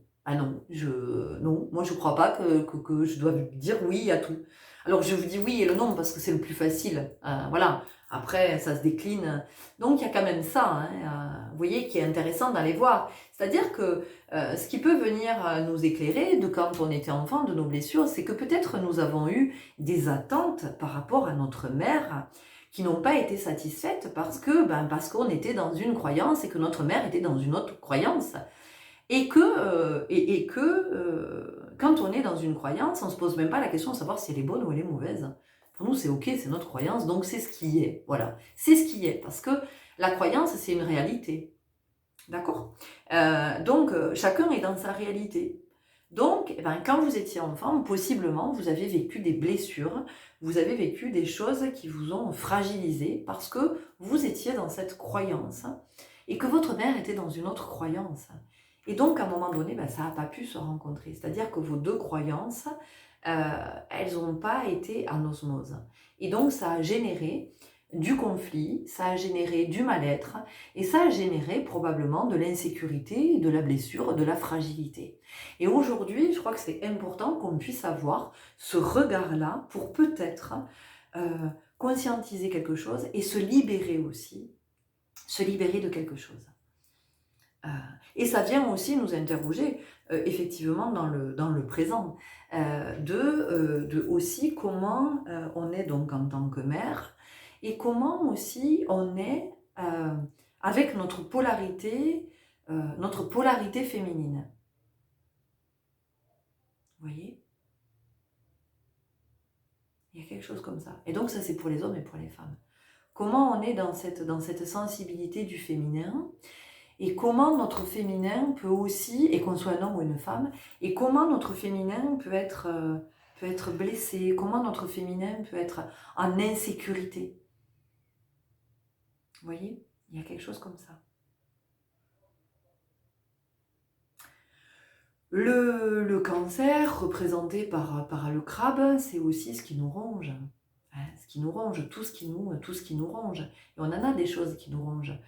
Speaker 1: Non, moi je crois pas que je dois dire oui à tout. Alors je vous dis oui et le non parce que c'est le plus facile. Voilà. Après, ça se décline. Donc il y a quand même ça, hein, vous voyez, qui est intéressant d'aller voir. C'est-à-dire que ce qui peut venir nous éclairer de quand on était enfant, de nos blessures, c'est que peut-être nous avons eu des attentes par rapport à notre mère qui n'ont pas été satisfaites parce qu'on était dans une croyance et que notre mère était dans une autre croyance. Et que quand on est dans une croyance, on ne se pose même pas la question de savoir si elle est bonne ou elle est mauvaise. Pour nous, c'est ok, c'est notre croyance, donc c'est ce qui est. Voilà, c'est ce qui est, parce que la croyance, c'est une réalité. D'accord? Donc, chacun est dans sa réalité. Donc, quand vous étiez enfant, possiblement, vous avez vécu des blessures, vous avez vécu des choses qui vous ont fragilisé parce que vous étiez dans cette croyance et que votre mère était dans une autre croyance. Et donc, à un moment donné, ça n'a pas pu se rencontrer. C'est-à-dire que vos deux croyances, elles n'ont pas été en osmose. Et donc, ça a généré du conflit, ça a généré du mal-être, et ça a généré probablement de l'insécurité, de la blessure, de la fragilité. Et aujourd'hui, je crois que c'est important qu'on puisse avoir ce regard-là pour peut-être conscientiser quelque chose et se libérer aussi, se libérer de quelque chose. Et ça vient aussi nous interroger effectivement dans le présent, de aussi comment on est donc en tant que mère et comment aussi on est avec notre polarité féminine. Vous voyez? Il y a quelque chose comme ça. Et donc ça c'est pour les hommes et pour les femmes. Comment on est dans cette sensibilité du féminin, et comment notre féminin peut aussi, et qu'on soit un homme ou une femme, et comment notre féminin peut être blessé, comment notre féminin peut être en insécurité. Vous voyez? Il y a quelque chose comme ça. Le cancer, représenté par le crabe, c'est aussi ce qui nous ronge. Hein, ce qui nous ronge, tout ce qui nous ronge. Et on en a des choses qui nous rongent.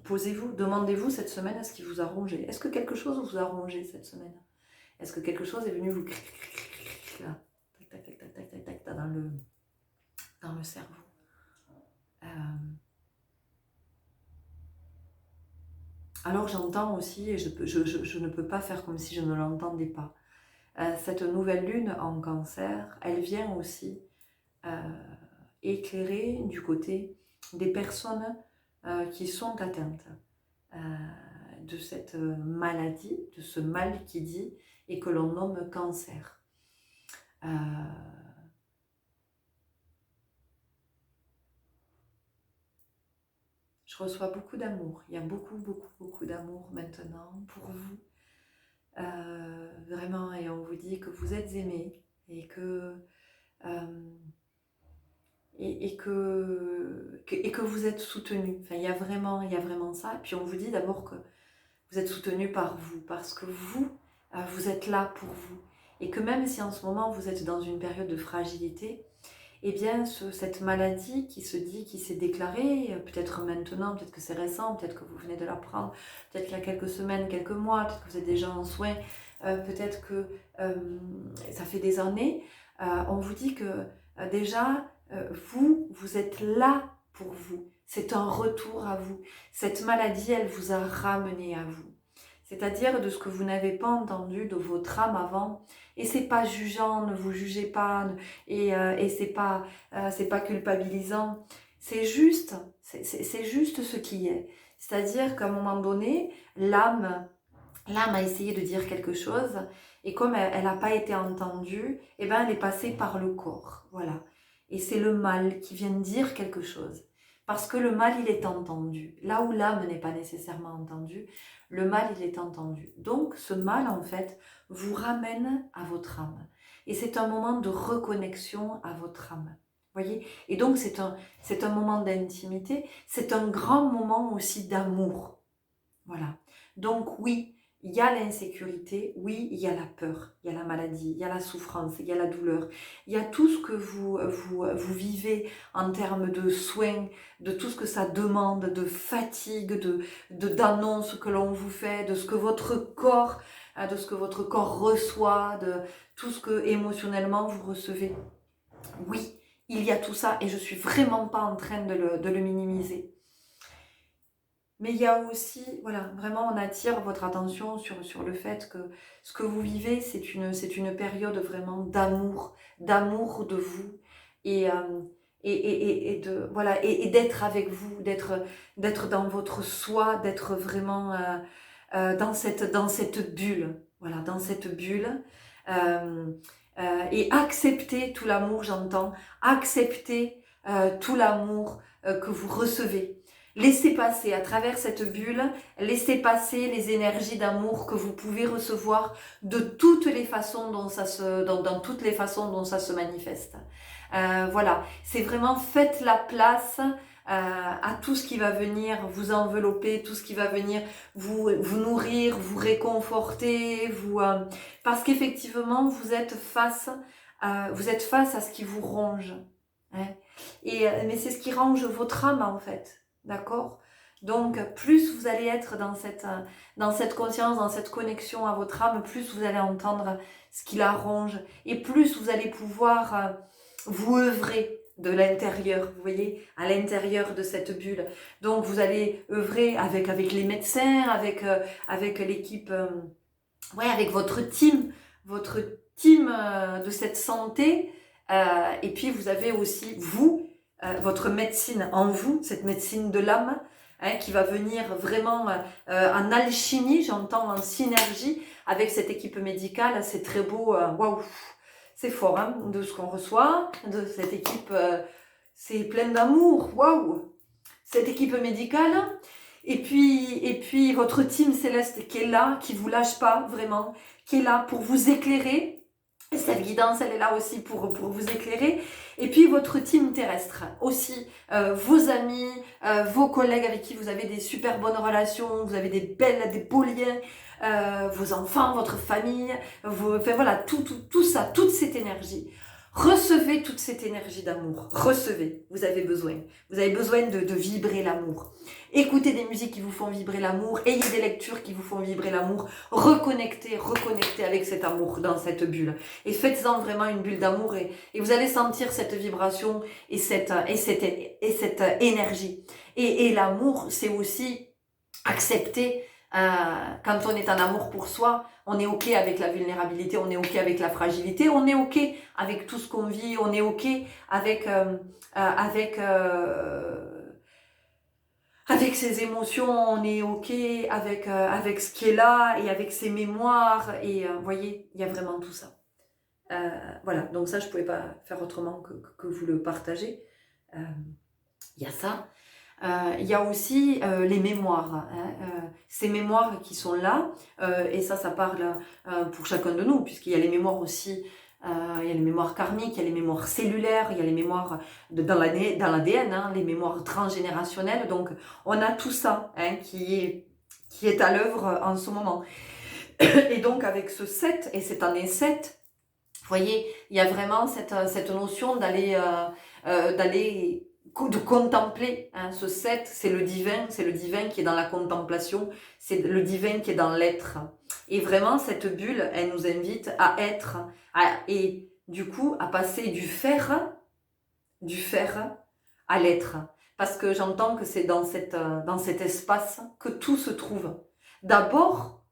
Speaker 1: Posez-vous, demandez-vous cette semaine ce qui vous a rongé. Est-ce que quelque chose vous a rongé cette semaine? Est-ce que quelque chose est venu vous là, tac, tac, tac, tac, tac, tac, tac, dans le cerveau? Alors j'entends aussi, et je ne peux pas faire comme si je ne l'entendais pas. Cette nouvelle lune en cancer, elle vient aussi éclairer du côté des personnes qui sont atteintes de cette maladie, de ce mal qui dit et que l'on nomme cancer. Je reçois beaucoup d'amour. Il y a beaucoup, beaucoup, beaucoup d'amour maintenant pour vous. Vraiment, et on vous dit que vous êtes aimés et que vous êtes soutenus. Enfin, il y a vraiment ça. Et puis on vous dit d'abord que vous êtes soutenus par vous, parce que vous êtes là pour vous. Et que même si en ce moment vous êtes dans une période de fragilité, eh bien cette maladie qui se dit, qui s'est déclarée, peut-être maintenant, peut-être que c'est récent, peut-être que vous venez de l'apprendre, peut-être qu'il y a quelques semaines, quelques mois, peut-être que vous êtes déjà en soins, peut-être que ça fait des années, on vous dit que déjà, vous êtes là pour vous. C'est un retour à vous. Cette maladie, elle vous a ramené à vous. C'est-à-dire de ce que vous n'avez pas entendu de votre âme avant. Et c'est pas jugeant, ne vous jugez pas, et c'est pas culpabilisant. C'est juste ce qui est. C'est-à-dire qu'à un moment donné, l'âme a essayé de dire quelque chose, et comme elle n'a pas été entendue, eh ben elle est passée par le corps. Voilà. Et c'est le mal qui vient dire quelque chose. Parce que le mal, il est entendu. Là où l'âme n'est pas nécessairement entendue, le mal, il est entendu. Donc, ce mal, en fait, vous ramène à votre âme. Et c'est un moment de reconnexion à votre âme. Voyez? Et donc, c'est un moment d'intimité. C'est un grand moment aussi d'amour. Voilà. Donc, oui, il y a l'insécurité, oui, il y a la peur, il y a la maladie, il y a la souffrance, il y a la douleur, il y a tout ce que vous vivez en termes de soins, de tout ce que ça demande, de fatigue, d'annonces que l'on vous fait, de ce que votre corps reçoit, de tout ce que émotionnellement vous recevez. Oui, il y a tout ça et je suis vraiment pas en train de le minimiser. Mais il y a aussi, voilà, vraiment on attire votre attention sur le fait que ce que vous vivez, c'est une période vraiment d'amour de vous et d'être avec vous, d'être dans votre soi, d'être vraiment dans cette bulle, voilà, dans cette bulle. Et accepter tout l'amour, j'entends, accepter tout l'amour que vous recevez. Laissez passer à travers cette bulle, laissez passer les énergies d'amour que vous pouvez recevoir de toutes les façons dans toutes les façons dont ça se manifeste. Voilà, c'est vraiment faites la place à tout ce qui va venir vous envelopper, tout ce qui va venir vous nourrir, vous réconforter, parce qu'effectivement vous êtes face à ce qui vous ronge. Hein. Mais c'est ce qui range votre âme en fait. D'accord? Donc, plus vous allez être dans cette conscience, dans cette connexion à votre âme, plus vous allez entendre ce qui la ronge et plus vous allez pouvoir vous œuvrer de l'intérieur, vous voyez, à l'intérieur de cette bulle. Donc, vous allez œuvrer avec les médecins, avec l'équipe, avec votre team de cette santé. Et puis, vous avez aussi, vous, votre médecine en vous, cette médecine de l'âme, hein, qui va venir vraiment en alchimie, j'entends en synergie avec cette équipe médicale. C'est très beau, waouh, c'est fort hein, de ce qu'on reçoit, de cette équipe, c'est plein d'amour, waouh, cette équipe médicale. Et puis votre team céleste qui est là, qui vous lâche pas vraiment, qui est là pour vous éclairer. Cette guidance, elle est là aussi pour vous éclairer. Et puis votre team terrestre aussi, vos amis, vos collègues avec qui vous avez des super bonnes relations, vous avez des beaux liens, vos enfants, votre famille, enfin voilà, tout ça, toute cette énergie. Recevez toute cette énergie d'amour. Recevez. Vous avez besoin. Vous avez besoin de vibrer l'amour. Écoutez des musiques qui vous font vibrer l'amour. Ayez des lectures qui vous font vibrer l'amour. Reconnectez avec cet amour dans cette bulle. Et faites-en vraiment une bulle d'amour et vous allez sentir cette vibration et cette énergie. Et l'amour, c'est aussi accepter quand on est en amour pour soi, on est ok avec la vulnérabilité, on est ok avec la fragilité, on est ok avec tout ce qu'on vit, on est ok avec avec ses émotions, on est ok avec ce qui est là et avec ses mémoires et vous voyez, il y a vraiment tout ça. Voilà, donc ça je pouvais pas faire autrement que vous le partager. Il y a ça. Il y a aussi les mémoires, hein, ces mémoires qui sont là, et ça parle pour chacun de nous, puisqu'il y a les mémoires aussi, il y a les mémoires karmiques, il y a les mémoires cellulaires, il y a les mémoires dans l'ADN, hein, les mémoires transgénérationnelles, donc on a tout ça hein, qui est à l'œuvre en ce moment. Et donc avec ce 7, et cette année 7, vous voyez, il y a vraiment cette notion d'aller de contempler hein, ce 7, c'est le divin qui est dans la contemplation, c'est le divin qui est dans l'être. Et vraiment, cette bulle, elle nous invite à être, et du coup, à passer du faire à l'être. Parce que j'entends que c'est dans cet espace que tout se trouve. D'abord,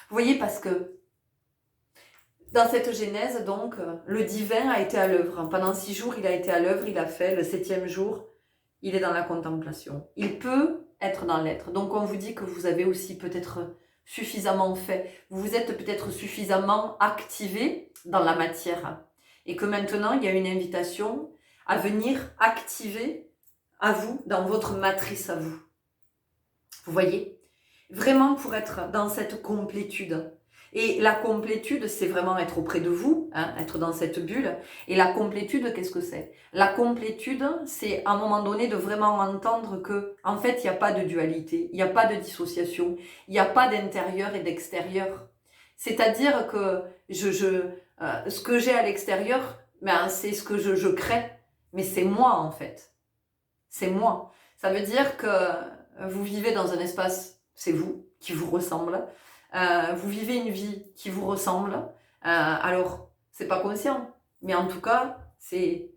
Speaker 1: vous voyez, parce que dans cette genèse, donc, le divin a été à l'œuvre. Pendant 6 jours, il a été à l'œuvre, il a fait le 7e jour, il est dans la contemplation. Il peut être dans l'être. Donc, on vous dit que vous avez aussi peut-être suffisamment fait. Vous vous êtes peut-être suffisamment activé dans la matière. Et que maintenant, il y a une invitation à venir activer à vous, dans votre matrice à vous. Vous voyez ? Vraiment pour être dans cette complétude. Et la complétude, c'est vraiment être auprès de vous, hein, être dans cette bulle. Et la complétude, qu'est-ce que c'est? La complétude, c'est à un moment donné de vraiment entendre que, en fait, il n'y a pas de dualité, il n'y a pas de dissociation, il n'y a pas d'intérieur et d'extérieur. C'est-à-dire que ce que j'ai à l'extérieur, ben, c'est ce que je crée, mais c'est moi en fait. C'est moi. Ça veut dire que vous vivez dans un espace, c'est vous, qui vous ressemble. Vous vivez une vie qui vous ressemble. Alors, c'est pas conscient, mais en tout cas, c'est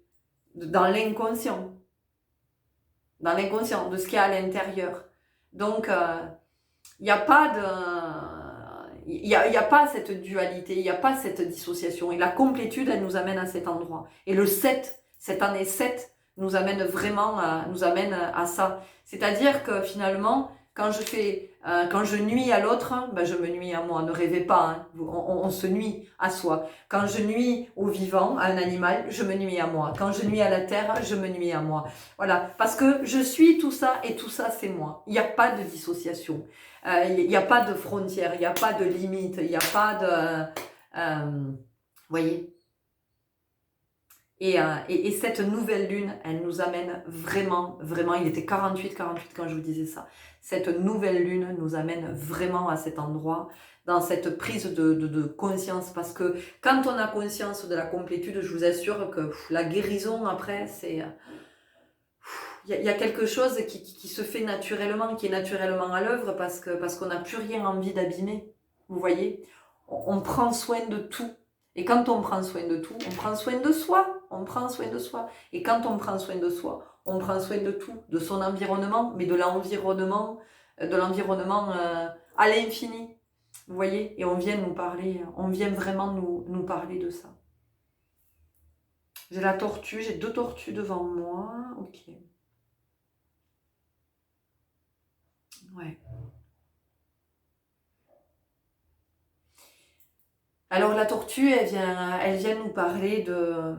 Speaker 1: dans l'inconscient. Dans l'inconscient, de ce qu'il y a à l'intérieur. Donc, il n'y a pas de... Il y a pas cette dualité, il n'y a pas cette dissociation. Et la complétude, elle nous amène à cet endroit. Et le 7, cette année 7, nous amène vraiment à ça. C'est-à-dire que finalement, quand je nuis à l'autre, ben je me nuis à moi. Ne rêvez pas, hein. On se nuit à soi. Quand je nuis au vivant, à un animal, je me nuis à moi. Quand je nuis à la terre, je me nuis à moi. Voilà, parce que je suis tout ça et tout ça c'est moi. Il n'y a pas de dissociation. Il n'y a pas de frontières, il n'y a pas de limites, il n'y a pas de... vous voyez ? Et cette nouvelle lune, elle nous amène vraiment, il était 48 quand je vous disais ça. Cette nouvelle lune nous amène vraiment à cet endroit, dans cette prise de conscience. Parce que quand on a conscience de la complétude, je vous assure que la guérison après, c'est... Il y a quelque chose qui se fait naturellement, qui est naturellement à l'œuvre parce qu'on n'a plus rien envie d'abîmer. Vous voyez ? On prend soin de tout. Et quand on prend soin de tout, on prend soin de soi. On prend soin de soi. Et quand on prend soin de soi, on prend soin de tout. De son environnement, mais de l'environnement à l'infini. Vous voyez? Et on vient nous parler, on vient vraiment nous parler de ça. J'ai la tortue, j'ai 2 tortues devant moi. Ok. Ouais. Alors la tortue, elle vient nous parler de...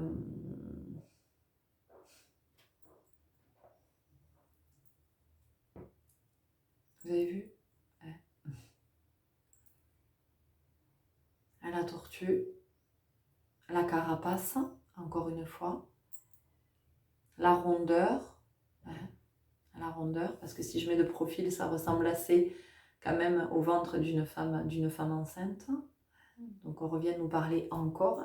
Speaker 1: Vous avez vu? Ouais. La tortue, la carapace, encore une fois, la rondeur, ouais, la rondeur, parce que si je mets de profil, ça ressemble assez quand même au ventre d'une femme enceinte. Donc on revient nous parler encore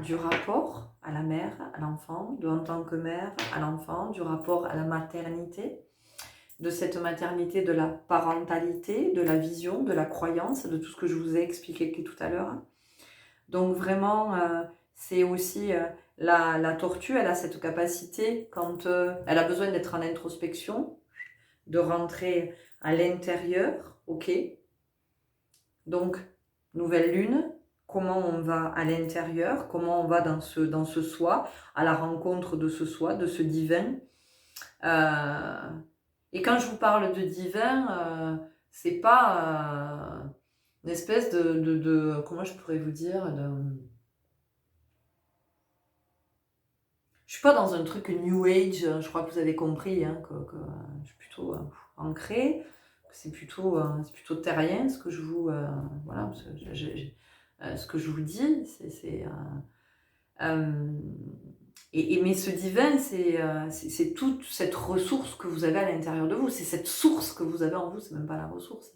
Speaker 1: du rapport à la mère, à l'enfant, en tant que mère à l'enfant, du rapport à la maternité, de cette maternité, de la parentalité, de la vision, de la croyance, de tout ce que je vous ai expliqué tout à l'heure. Donc vraiment, c'est aussi la tortue, elle a cette capacité quand elle a besoin d'être en introspection, de rentrer à l'intérieur, ok? Donc, nouvelle lune, comment on va à l'intérieur, comment on va dans ce soi, à la rencontre de ce soi, de ce divin. Et quand je vous parle de divin, c'est pas une espèce de comment je pourrais vous dire, je suis pas dans un truc New Age, je crois que vous avez compris, hein, que je suis plutôt ancrée, que c'est plutôt terrien ce que je vous, voilà, ce que je vous dis, mais ce divin, c'est toute cette ressource que vous avez à l'intérieur de vous, c'est cette source que vous avez en vous, c'est même pas la ressource,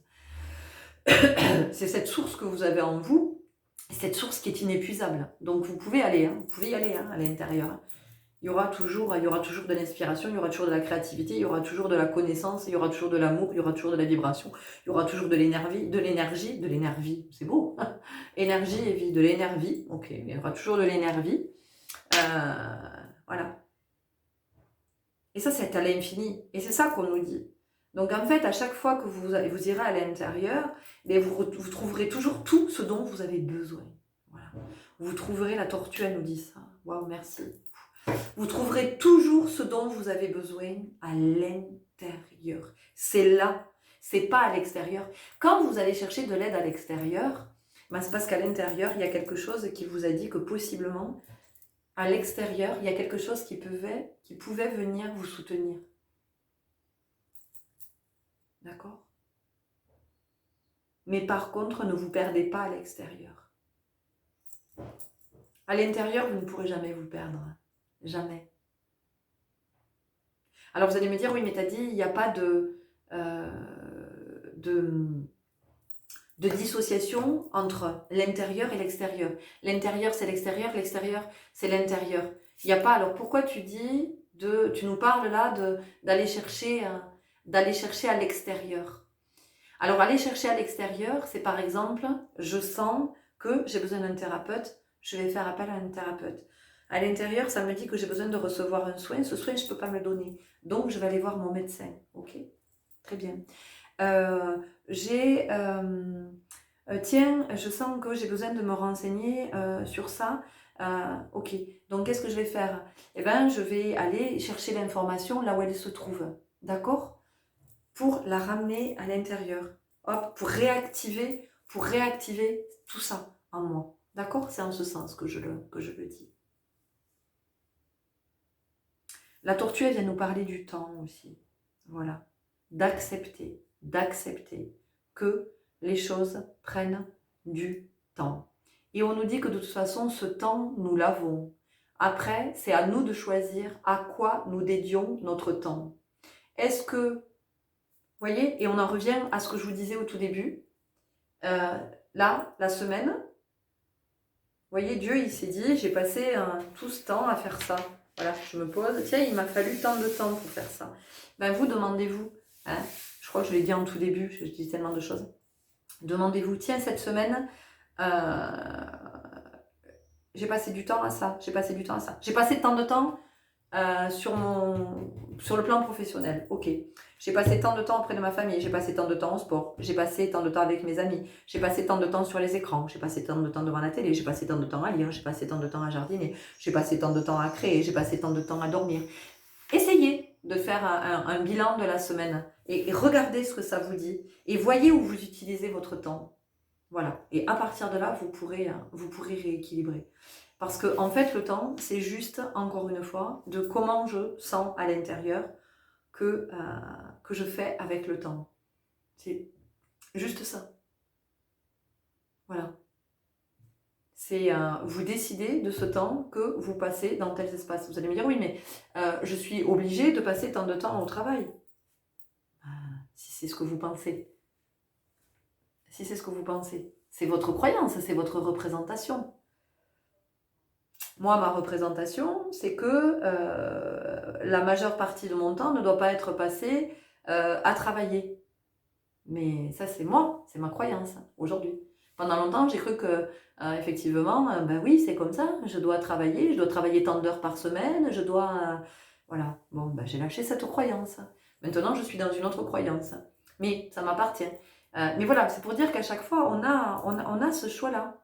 Speaker 1: c'est cette source que vous avez en vous, cette source qui est inépuisable. Donc vous pouvez aller, vous pouvez y aller à l'intérieur. Il y aura toujours de l'inspiration, il y aura toujours de la créativité, il y aura toujours de la connaissance, il y aura toujours de l'amour, il y aura toujours de la vibration, il y aura toujours de l'énergie, c'est beau, énergie et vie, de l'énergie, ok, mais il y aura toujours de l'énergie, voilà. Et ça, c'est à l'infini, et c'est ça qu'on nous dit. Donc en fait, à chaque fois que vous irez à l'intérieur, vous trouverez toujours tout ce dont vous avez besoin. Voilà. Vous trouverez, la tortue, elle nous dit ça. Waouh, merci. Vous trouverez toujours ce dont vous avez besoin à l'intérieur. C'est là, c'est pas à l'extérieur. Quand vous allez chercher de l'aide à l'extérieur, ben c'est parce qu'à l'intérieur, il y a quelque chose qui vous a dit que possiblement, à l'extérieur, il y a quelque chose qui pouvait venir vous soutenir. D'accord? Mais par contre, ne vous perdez pas à l'extérieur. À l'intérieur, vous ne pourrez jamais vous perdre. Jamais. Alors vous allez me dire, oui, mais t'as dit, il n'y a pas de dissociation entre l'intérieur et l'extérieur. L'intérieur, c'est l'extérieur c'est l'intérieur. Il n'y a pas, alors pourquoi tu nous parles là d'aller chercher à l'extérieur? Alors aller chercher à l'extérieur, c'est par exemple, je sens que j'ai besoin d'un thérapeute, je vais faire appel à un thérapeute. À l'intérieur, ça me dit que j'ai besoin de recevoir un soin. Ce soin, je ne peux pas me le donner. Donc, je vais aller voir mon médecin. Ok? Très bien. Tiens, je sens que j'ai besoin de me renseigner sur ça. Ok. Donc, qu'est-ce que je vais faire? Eh bien, je vais aller chercher l'information là où elle se trouve. D'accord? Pour la ramener à l'intérieur. Hop, pour réactiver tout ça en moi. D'accord? C'est en ce sens que je le dis. La tortue, elle vient nous parler du temps aussi. Voilà. D'accepter que les choses prennent du temps. Et on nous dit que de toute façon, ce temps, nous l'avons. Après, c'est à nous de choisir à quoi nous dédions notre temps. Est-ce que, vous voyez, et on en revient à ce que je vous disais au tout début, là, la semaine, vous voyez, Dieu, il s'est dit, j'ai passé tout ce temps à faire ça. Voilà, je me pose, tiens, il m'a fallu tant de temps pour faire ça. Ben vous, demandez-vous, hein, je crois que je l'ai dit en tout début, je dis tellement de choses. Demandez-vous, tiens, cette semaine, j'ai passé du temps à ça, j'ai passé tant de temps sur sur le plan professionnel, ok. J'ai passé tant de temps auprès de ma famille, j'ai passé tant de temps au sport, j'ai passé tant de temps avec mes amis, j'ai passé tant de temps sur les écrans, j'ai passé tant de temps devant la télé, j'ai passé tant de temps à lire, j'ai passé tant de temps à jardiner, j'ai passé tant de temps à créer, j'ai passé tant de temps à dormir. Essayez de faire un bilan de la semaine et regardez ce que ça vous dit et voyez où vous utilisez votre temps. Voilà. Et à partir de là, vous pourrez rééquilibrer. Parce que, en fait, le temps, c'est juste, encore une fois, de comment je sens à l'intérieur que je fais avec le temps. C'est juste ça. Voilà. C'est vous décidez de ce temps que vous passez dans tel espace. Vous allez me dire, oui, mais je suis obligée de passer tant de temps au travail. Si c'est ce que vous pensez. Si c'est ce que vous pensez. C'est votre croyance, c'est votre représentation. Moi, ma représentation, c'est que la majeure partie de mon temps ne doit pas être passée à travailler. Mais ça, c'est moi, c'est ma croyance aujourd'hui. Pendant longtemps, j'ai cru que, effectivement, ben oui, c'est comme ça, je dois travailler tant d'heures par semaine, je dois... voilà, bon, ben, j'ai lâché cette croyance. Maintenant, je suis dans une autre croyance. Mais ça m'appartient. Mais voilà, c'est pour dire qu'à chaque fois, on a ce choix-là.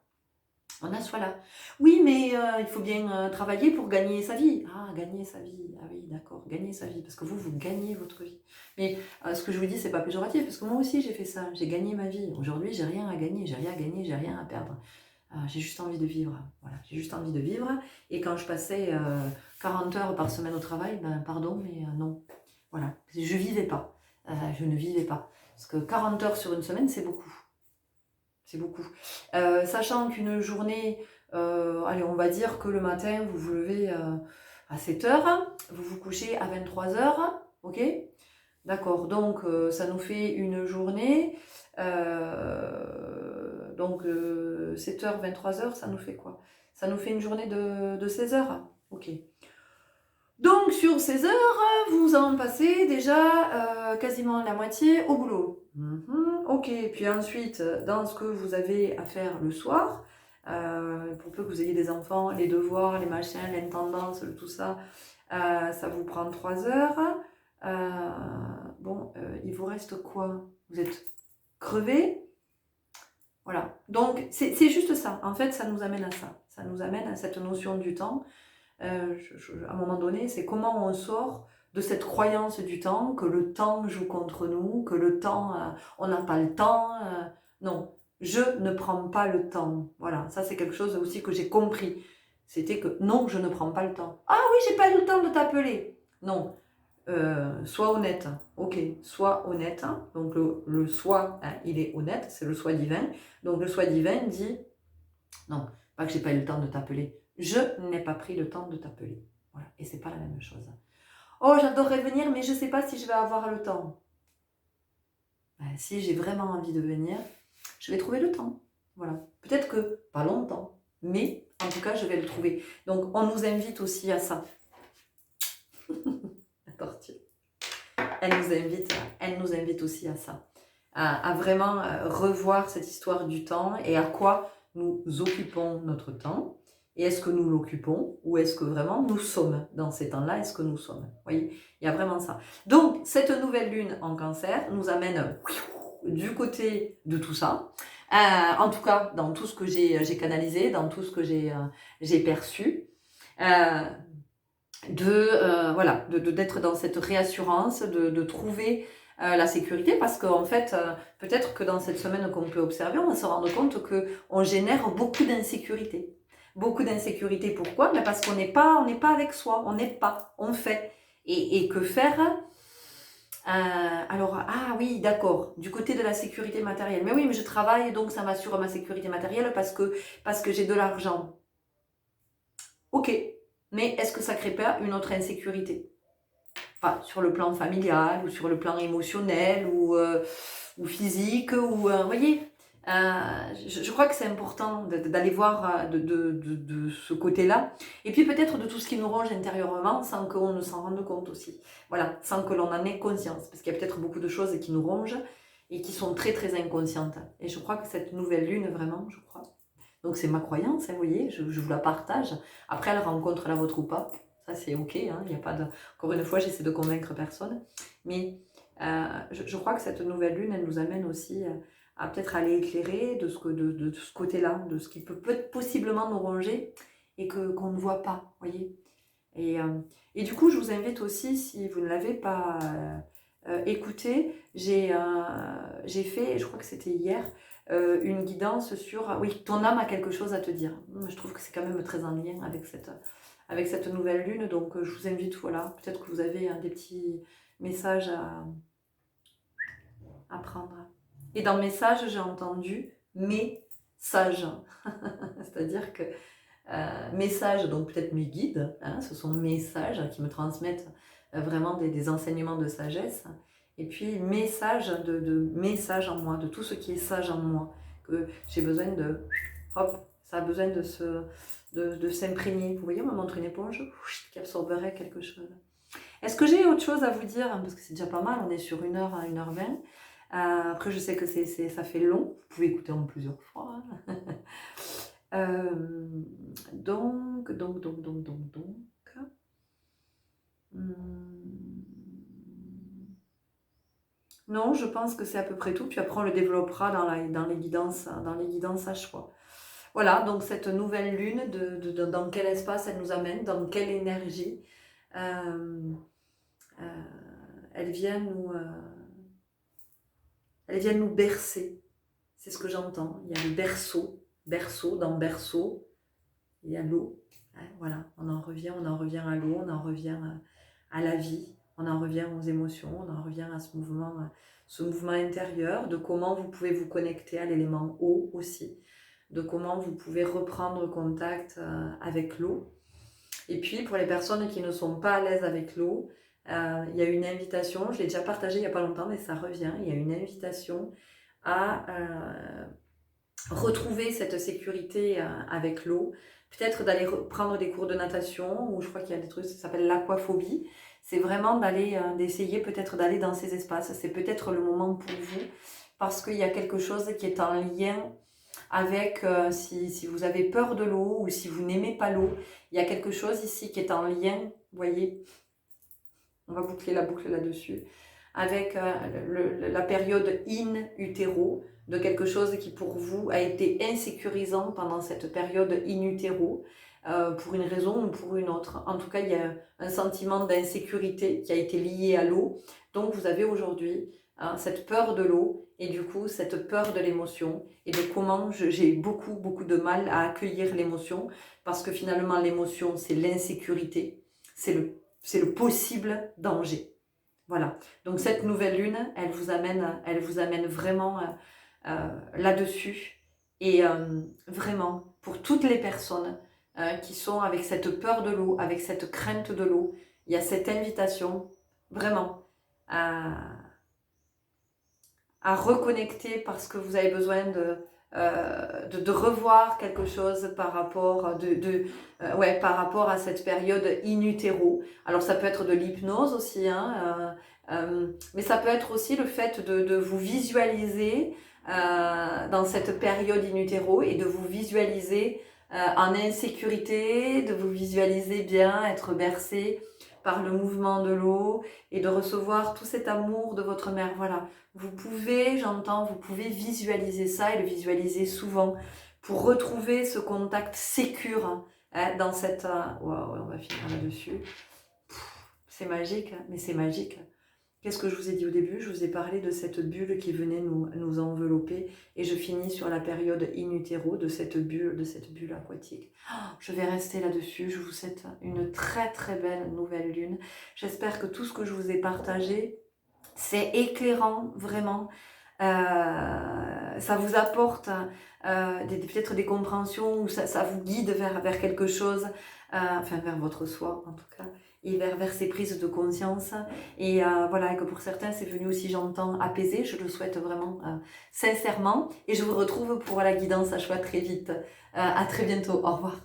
Speaker 1: On a ce choix-là. Oui, mais il faut bien travailler pour gagner sa vie. Ah, gagner sa vie. Ah oui, d'accord, gagner sa vie. Parce que vous gagnez votre vie. Mais ce que je vous dis, c'est pas péjoratif, parce que moi aussi, j'ai fait ça. J'ai gagné ma vie. Aujourd'hui, j'ai rien à gagner, j'ai rien à gagner, j'ai rien à perdre. J'ai juste envie de vivre. Voilà, j'ai juste envie de vivre. Et quand je passais 40 heures par semaine au travail, ben pardon, mais non. Voilà, je vivais pas. Je ne vivais pas. Parce que 40 heures sur une semaine, c'est beaucoup. C'est beaucoup. Sachant qu'une journée, allez, on va dire que le matin, vous vous levez à 7 heures, vous vous couchez à 23 heures, ok? D'accord, donc ça nous fait une journée, donc 7 heures, 23 heures, ça nous fait quoi? Ça nous fait une journée de 16 heures, ok. Donc sur 16 heures, vous en passez déjà quasiment la moitié au boulot. Ok, puis ensuite, dans ce que vous avez à faire le soir, pour peu que vous ayez des enfants, les devoirs, les machins, l'intendance, tout ça, ça vous prend 3 heures. Bon, il vous reste quoi? Vous êtes crevé? Voilà. Donc, c'est juste ça. En fait, ça nous amène à ça. Ça nous amène à cette notion du temps. À un moment donné, c'est comment on sort de cette croyance du temps, que le temps joue contre nous, que le temps, on n'a pas le temps. Non, je ne prends pas le temps. Voilà, ça c'est quelque chose aussi que j'ai compris. C'était que non, je ne prends pas le temps. Ah oui, j'ai pas eu le temps de t'appeler. Non, sois honnête. Ok, sois honnête. Donc le soi, il est honnête, c'est le soi divin. Donc le soi divin dit, non, pas que j'ai pas eu le temps de t'appeler. Je n'ai pas pris le temps de t'appeler. Voilà. Et c'est pas la même chose. Oh, j'adorerais venir, mais je sais pas si je vais avoir le temps. Ben, si j'ai vraiment envie de venir, je vais trouver le temps. Voilà. Peut-être que pas longtemps, mais en tout cas, je vais le trouver. Donc, on nous invite aussi à ça. La tortue. Elle nous invite aussi à ça. À vraiment revoir cette histoire du temps et à quoi nous occupons notre temps. Et est-ce que nous l'occupons ou est-ce que vraiment nous sommes dans ces temps-là? Est-ce que nous sommes? Vous voyez, il y a vraiment ça. Donc, cette nouvelle lune en cancer nous amène du côté de tout ça. En tout cas, dans tout ce que j'ai canalisé, dans tout ce que j'ai perçu. Voilà, d'être dans cette réassurance, de trouver la sécurité, parce qu'en fait, peut-être que dans cette semaine qu'on peut observer, on va se rendre compte qu'on génère beaucoup d'insécurité. Beaucoup d'insécurité, pourquoi? Ben parce qu'on n'est pas avec soi, on fait. Et que faire? Alors, ah oui, d'accord, du côté de la sécurité matérielle. Mais oui, mais je travaille, donc ça m'assure ma sécurité matérielle parce que j'ai de l'argent. Ok, mais est-ce que ça ne crée pas une autre insécurité? Enfin, sur le plan familial, ou sur le plan émotionnel, ou physique, ou... vous voyez, je crois que c'est important d'aller voir de ce côté-là. Et puis peut-être de tout ce qui nous ronge intérieurement, sans qu'on ne s'en rende compte aussi. Voilà, sans que l'on en ait conscience. Parce qu'il y a peut-être beaucoup de choses qui nous rongent, et qui sont très très inconscientes. Et je crois que cette nouvelle lune, vraiment, je crois... Donc c'est ma croyance, hein, vous voyez, je vous la partage. Après, elle rencontre la vôtre ou pas, Ça, c'est OK, hein, il y a pas de... Encore une fois, j'essaie de convaincre personne. Mais je crois que cette nouvelle lune, elle nous amène aussi à peut-être aller éclairer de ce côté-là, de ce qui peut possiblement nous ronger et qu'on ne voit pas, voyez. Et du coup, je vous invite aussi, si vous ne l'avez pas écouté, j'ai fait, je crois que c'était hier, une guidance sur, oui, ton âme a quelque chose à te dire. Je trouve que c'est quand même très en lien avec cette nouvelle lune, donc je vous invite, voilà, peut-être que vous avez des petits messages à prendre. Et dans message, j'ai entendu mes sages, c'est-à-dire que messages, donc peut-être mes guides, hein, ce sont mes sages qui me transmettent vraiment des enseignements de sagesse, et puis messages de messages en moi, de tout ce qui est sage en moi, que j'ai besoin de, hop, ça a besoin de s'imprégner. Vous voyez, on me montre une éponge qui absorberait quelque chose. Est-ce que j'ai autre chose à vous dire? Parce que c'est déjà pas mal, on est sur 1h à 1h20. Après, je sais que ça fait long, vous pouvez écouter en plusieurs fois. Donc. Non, je pense que c'est à peu près tout. Puis après, on le développera dans les guidances à choix. Voilà, donc cette nouvelle lune, dans quel espace elle nous amène, dans quelle énergie. Elle vient nous bercer. C'est ce que j'entends. Il y a le berceau, dans berceau, il y a l'eau. Voilà, on en revient à l'eau, on en revient à la vie, on en revient aux émotions, on en revient à ce mouvement intérieur, de comment vous pouvez vous connecter à l'élément eau aussi, de comment vous pouvez reprendre contact avec l'eau. Et puis, pour les personnes qui ne sont pas à l'aise avec l'eau, il y a une invitation, je l'ai déjà partagée il n'y a pas longtemps, mais ça revient, il y a une invitation à retrouver cette sécurité avec l'eau, peut-être d'aller prendre des cours de natation, ou je crois qu'il y a des trucs, ça s'appelle l'aquaphobie, c'est vraiment d'essayer peut-être d'aller dans ces espaces, c'est peut-être le moment pour vous, parce qu'il y a quelque chose qui est en lien avec, si vous avez peur de l'eau, ou si vous n'aimez pas l'eau, il y a quelque chose ici qui est en lien, vous voyez, on va boucler la boucle là-dessus, avec la période in utero, de quelque chose qui pour vous a été insécurisant pendant cette période in utero, pour une raison ou pour une autre. En tout cas, il y a un sentiment d'insécurité qui a été lié à l'eau. Donc vous avez aujourd'hui cette peur de l'eau et du coup cette peur de l'émotion et de comment j'ai beaucoup de mal à accueillir l'émotion, parce que finalement l'émotion c'est l'insécurité, c'est le possible danger. Voilà, donc cette nouvelle lune, elle vous amène vraiment là-dessus. Et vraiment, pour toutes les personnes qui sont avec cette peur de l'eau, avec cette crainte de l'eau, il y a cette invitation vraiment à reconnecter, parce que vous avez besoin de revoir quelque chose par rapport, par rapport à cette période in utero. Alors ça peut être de l'hypnose aussi, hein, mais ça peut être aussi le fait de vous visualiser dans cette période in utero et de vous visualiser en insécurité, de vous visualiser bien être bercé par le mouvement de l'eau et de recevoir tout cet amour de votre mère. Voilà, vous pouvez visualiser ça et le visualiser souvent pour retrouver ce contact sécure dans cette... Waouh, on va finir là-dessus. C'est magique, mais c'est magique. Qu'est-ce que je vous ai dit au début? Je vous ai parlé de cette bulle qui venait nous envelopper, et je finis sur la période in utero de cette bulle aquatique. Je vais rester là-dessus. Je vous souhaite une très très belle nouvelle lune. J'espère que tout ce que je vous ai partagé, c'est éclairant, vraiment. Ça vous apporte peut-être des compréhensions, ou ça vous guide vers quelque chose, enfin vers votre soi en tout cas, et vers ces prises de conscience. Et voilà, que pour certains c'est venu aussi, j'entends, apaiser. Je le souhaite vraiment sincèrement. Et je vous retrouve pour la guidance à choix très vite. À très bientôt. Au revoir.